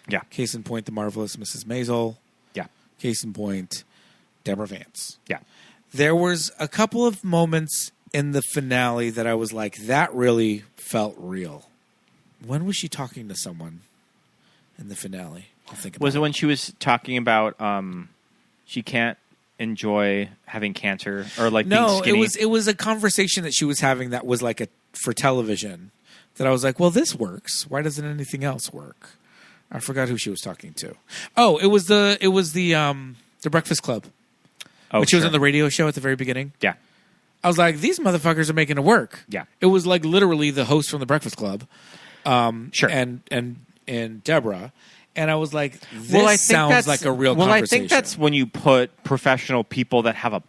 Yeah. Case in point, the marvelous Mrs. Maisel. Yeah. Case in point, Deborah Vance. Yeah. There was a couple of moments in the finale that I was like, that really felt real. When was she talking to someone in the finale? I'll think about Was it when she was talking about she can't enjoy having cancer or like being skinny? it was a conversation that she was having that was like for television that I was like, well, this works. Why doesn't anything else work? I forgot who she was talking to. Oh, it was the Breakfast Club. Oh, when she was sure. on the radio show at the very beginning. Yeah. I was like, these motherfuckers are making it work. Yeah. It was like literally the host from the Breakfast Club. Sure. And Deborah. And I was like, this sounds like a real conversation. Well, I think that's when you put professional people that have a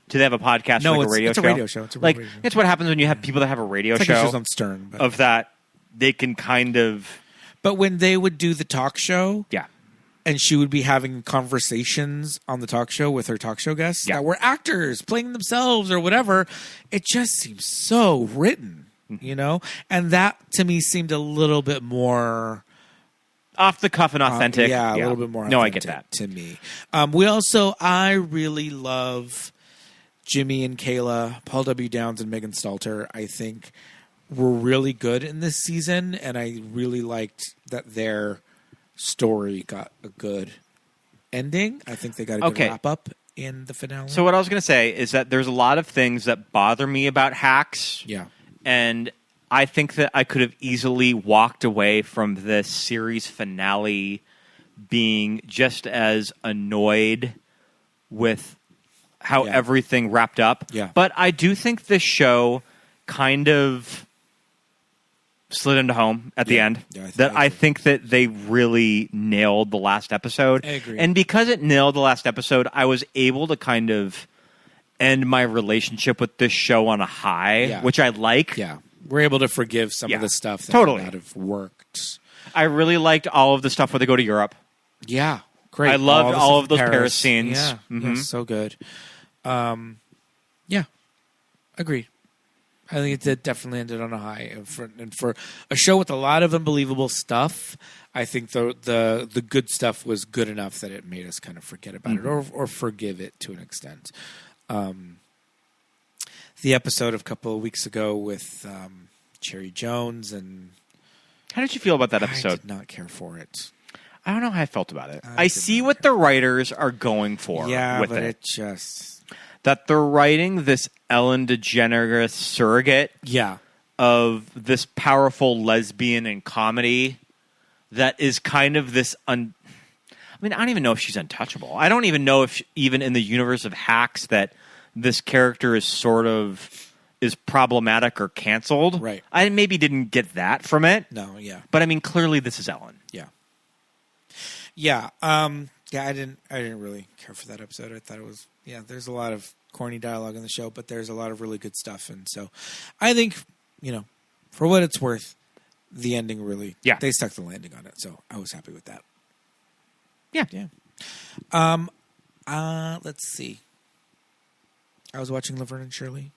do they have a podcast No, like a radio it's show? a radio show. It's a like, radio show. it's what happens when you have people that have a radio It's like show. if she was on Stern. But. Of that, they can kind of... But when they would do the talk show... Yeah. And she would be having conversations on the talk show with her talk show guests that were actors playing themselves or whatever. It just seems so written, you know? And that, to me, seemed a little bit more... Off the cuff and authentic. A little bit more authentic. No, I get that. To me. I really love Jimmy and Kayla, Paul W. Downs and Megan Stalter. I think were really good in this season, and I really liked that their story got a good ending. I think they got a good wrap up in the finale. So what I was going to say is that there's a lot of things that bother me about Hacks. Yeah. And I think that I could have easily walked away from this series finale being just as annoyed with how everything wrapped up. Yeah. But I do think this show kind of slid into home at the end. Yeah, I think that they really nailed the last episode. I agree. And because it nailed the last episode, I was able to kind of end my relationship with this show on a high, which I like. Yeah. We're able to forgive some of the stuff that totally might not have worked. I really liked all of the stuff where they go to Europe. Yeah. Great. I loved all of those Paris scenes. Yeah. Mm-hmm. Yeah, so good. Yeah. Agreed. I think it did definitely ended on a high. And for a show with a lot of unbelievable stuff, I think the good stuff was good enough that it made us kind of forget about it or forgive it to an extent. The episode of a couple of weeks ago with Cherry Jones and... How did you feel about that episode? I did not care for it. I don't know how I felt about it. I see what the writers are going for with but it. it just... That they're writing this Ellen DeGeneres surrogate of this powerful lesbian in comedy that is kind of this... I mean, I don't even know if she's untouchable. I don't even know if even in the universe of Hacks that this character is sort of... is problematic or canceled. Right. I maybe didn't get that from it. No, yeah. But I mean, clearly this is Ellen. Yeah. Yeah. I didn't really care for that episode. I thought it was, there's a lot of corny dialogue in the show, but there's a lot of really good stuff. And so I think, For what it's worth, the ending really, Yeah. they stuck the landing on it, so I was happy with that. Yeah. Let's see. I was watching Laverne and Shirley.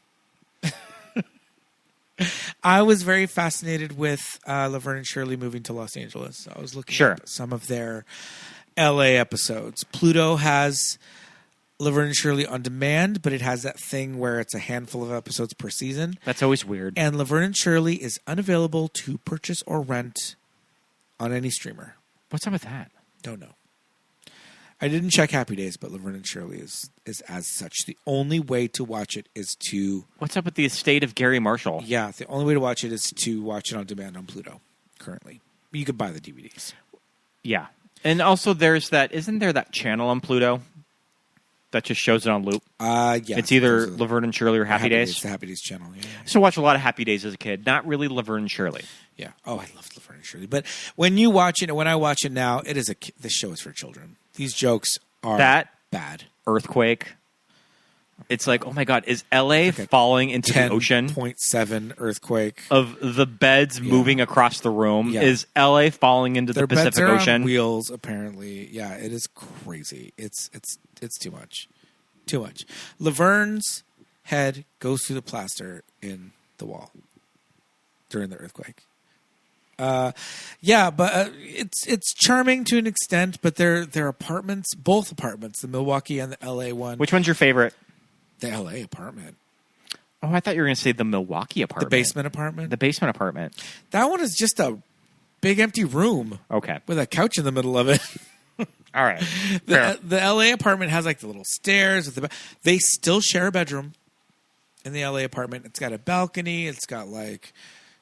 I was very fascinated with Laverne and Shirley moving to Los Angeles. I was looking at some of their LA episodes. Pluto has Laverne and Shirley on demand, but it has that thing where it's a handful of episodes per season. That's always weird. And Laverne and Shirley is unavailable to purchase or rent on any streamer. What's up with that? Don't know. I didn't check Happy Days, but Laverne and Shirley is as such. The only way to watch it is to... What's up with the estate of Gary Marshall? Yeah, the only way to watch it is to watch it on demand on Pluto, currently. You could buy the DVDs. Yeah. And also there's that... Isn't there that channel on Pluto that just shows it on loop? Yeah. It's either Laverne and Shirley or Happy Days. It's the Happy Days channel, yeah. So watch a lot of Happy Days as a kid. Not really Laverne and Shirley. Yeah. Oh, I loved Laverne and Shirley. But when you watch it, and when I watch it now, it is this show is for children. These jokes are bad. Earthquake. It's like, oh my God, is LA falling into the ocean? 10.7 earthquake. Of the beds moving across the room. Yeah. Is LA falling into the Pacific beds are Ocean? on wheels, apparently. Yeah, it is crazy. It's too much. Too much. Laverne's head goes through the plaster in the wall during the earthquake. But it's charming to an extent, but their apartments, both apartments, the Milwaukee and the LA one. Which one's your favorite? The LA apartment. Oh, I thought you were going to say the Milwaukee apartment. The basement apartment? The basement apartment. That one is just a big empty room. Okay. With a couch in the middle of it. All right. The LA apartment has like the little stairs. They still share a bedroom in the LA apartment. It's got a balcony. It's got like...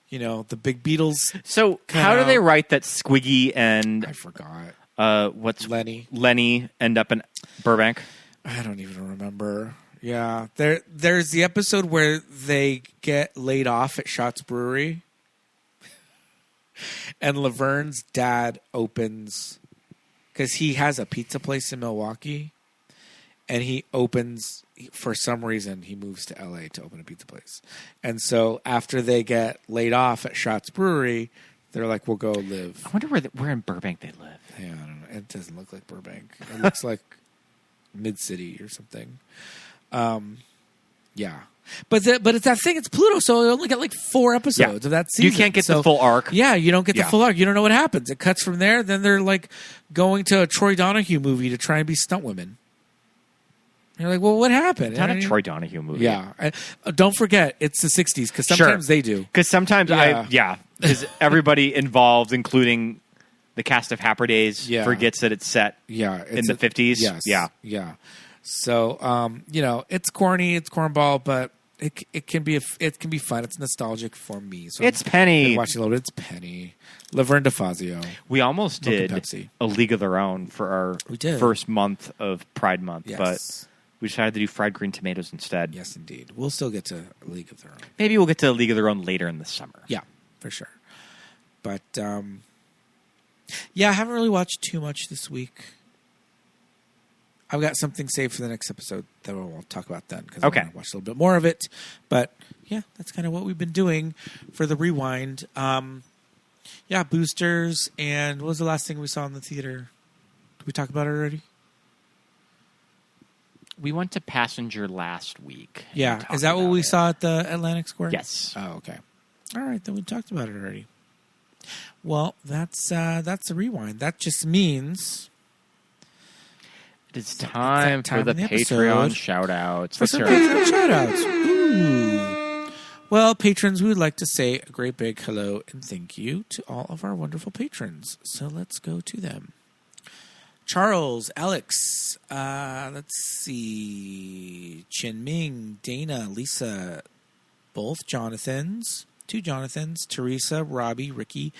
the big Beatles. So how do they write that Squiggy and... I forgot. What's Lenny end up in Burbank? I don't even remember. Yeah. There's the episode where they get laid off at Shots Brewery. And Laverne's dad opens... Because he has a pizza place in Milwaukee. And he opens... For some reason, he moves to LA to open a pizza place. And so after they get laid off at Shots Brewery, they're like, we'll go live. I wonder where in Burbank they live. Yeah, I don't know. It doesn't look like Burbank. It looks like Mid-City or something. Yeah. But it's that thing. It's Pluto, so you only get like 4 episodes of that season. You can't get the full arc. Yeah, you don't get the full arc. You don't know what happens. It cuts from there. Then they're like going to a Troy Donahue movie to try and be stunt women. You're like, well, what happened? It's not a Troy Donahue movie. Yeah. Don't forget, it's the 60s, because sometimes they do. Because sometimes because everybody involved, including the cast of Happy Days, forgets that it's set in the 50s. Yes. Yeah. Yeah. So, it's corny, it's cornball, but it can be fun. It's nostalgic for me. So it's Penny. Watching a little bit. It's Penny. Laverne DeFazio. We almost did a League of Their Own for our first month of Pride Month, but we decided to do fried green tomatoes instead. Yes, indeed. We'll still get to a League of Their Own. Maybe we'll get to a League of Their Own later in the summer. Yeah, for sure. But, I haven't really watched too much this week. I've got something saved for the next episode that we'll talk about then, because I want to watch a little bit more of it. But, that's kind of what we've been doing for the rewind. Boosters, and what was the last thing we saw in the theater? Did we talk about it already? We went to Passenger last week. Yeah. Is that what we saw at the Atlantic Square? Yes. Oh, okay. All right. Then we talked about it already. Well, that's a rewind. That just means it is time for the Patreon shout-outs. For some Patreon shout-outs. Ooh. Well, patrons, we would like to say a great big hello and thank you to all of our wonderful patrons. So let's go to them. Charles, Alex, let's see, Chin Ming, Dana, Lisa, both Jonathans, 2 Jonathans, Teresa, Robbie, Ricky,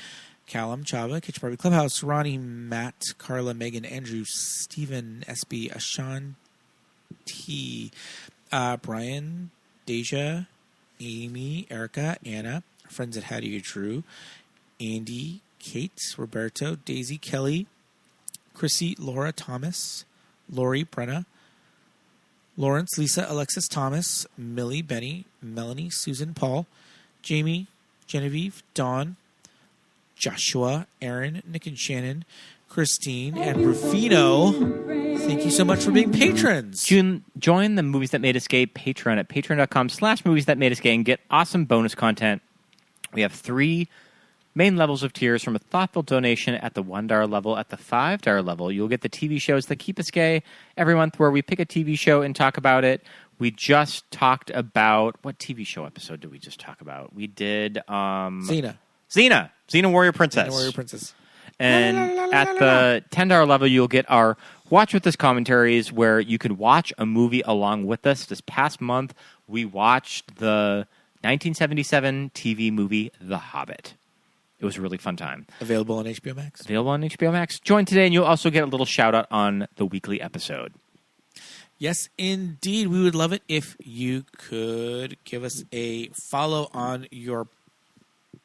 Callum, Chava, Kitchen Barbie Clubhouse, Ronnie, Matt, Carla, Megan, Andrew, Stephen, SB, Ashan, T, Brian, Deja, Amy, Erica, Anna, friends at How Do You True, Andy, Kate, Roberto, Daisy, Kelly, Chrissy, Laura, Thomas, Lori, Brenna, Lawrence, Lisa, Alexis, Thomas, Millie, Benny, Melanie, Susan, Paul, Jamie, Genevieve, Dawn, Joshua, Aaron, Nick and Shannon, Christine, and Rufino. Thank you so much for being patrons. Join the Movies That Made Us Gay Patreon at patreon.com/movies that made us gay and get awesome bonus content. We have 3 main levels of tiers, from a thoughtful donation at the $1 level. At the $5 level, you'll get the TV shows that keep us gay every month, where we pick a TV show and talk about it. We just talked about... What TV show episode did we just talk about? We did... Xena Warrior Princess. Xena Warrior Princess. And at the $10 level, you'll get our Watch With Us commentaries, where you can watch a movie along with us. This past month, we watched the 1977 TV movie The Hobbit. It was a really fun time. Available on HBO Max. Join today, and you'll also get a little shout-out on the weekly episode. Yes, indeed. We would love it if you could give us a follow on your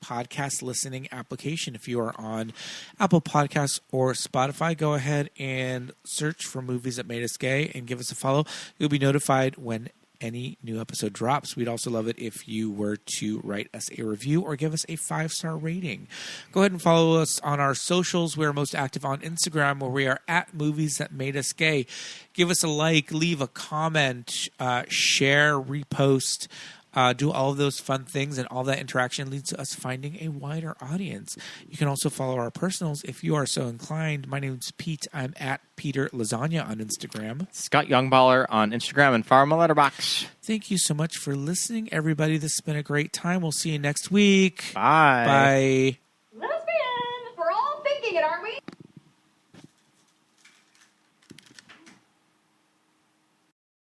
podcast listening application. If you are on Apple Podcasts or Spotify, go ahead and search for Movies That Made Us Gay and give us a follow. You'll be notified when any new episode drops. We'd also love it if you were to write us a review or give us a 5-star rating. Go ahead and follow us on our socials. We're most active on Instagram, where we are at Movies That Made Us Gay. Give us a like, leave a comment, share, repost, do all of those fun things, and all that interaction leads to us finding a wider audience. You can also follow our personals if you are so inclined. My name's Pete. I'm at Peter Lasagna on Instagram. Scott Youngballer on Instagram, and Farma Letterbox. Thank you so much for listening, everybody. This has been a great time. We'll see you next week. Bye. Bye.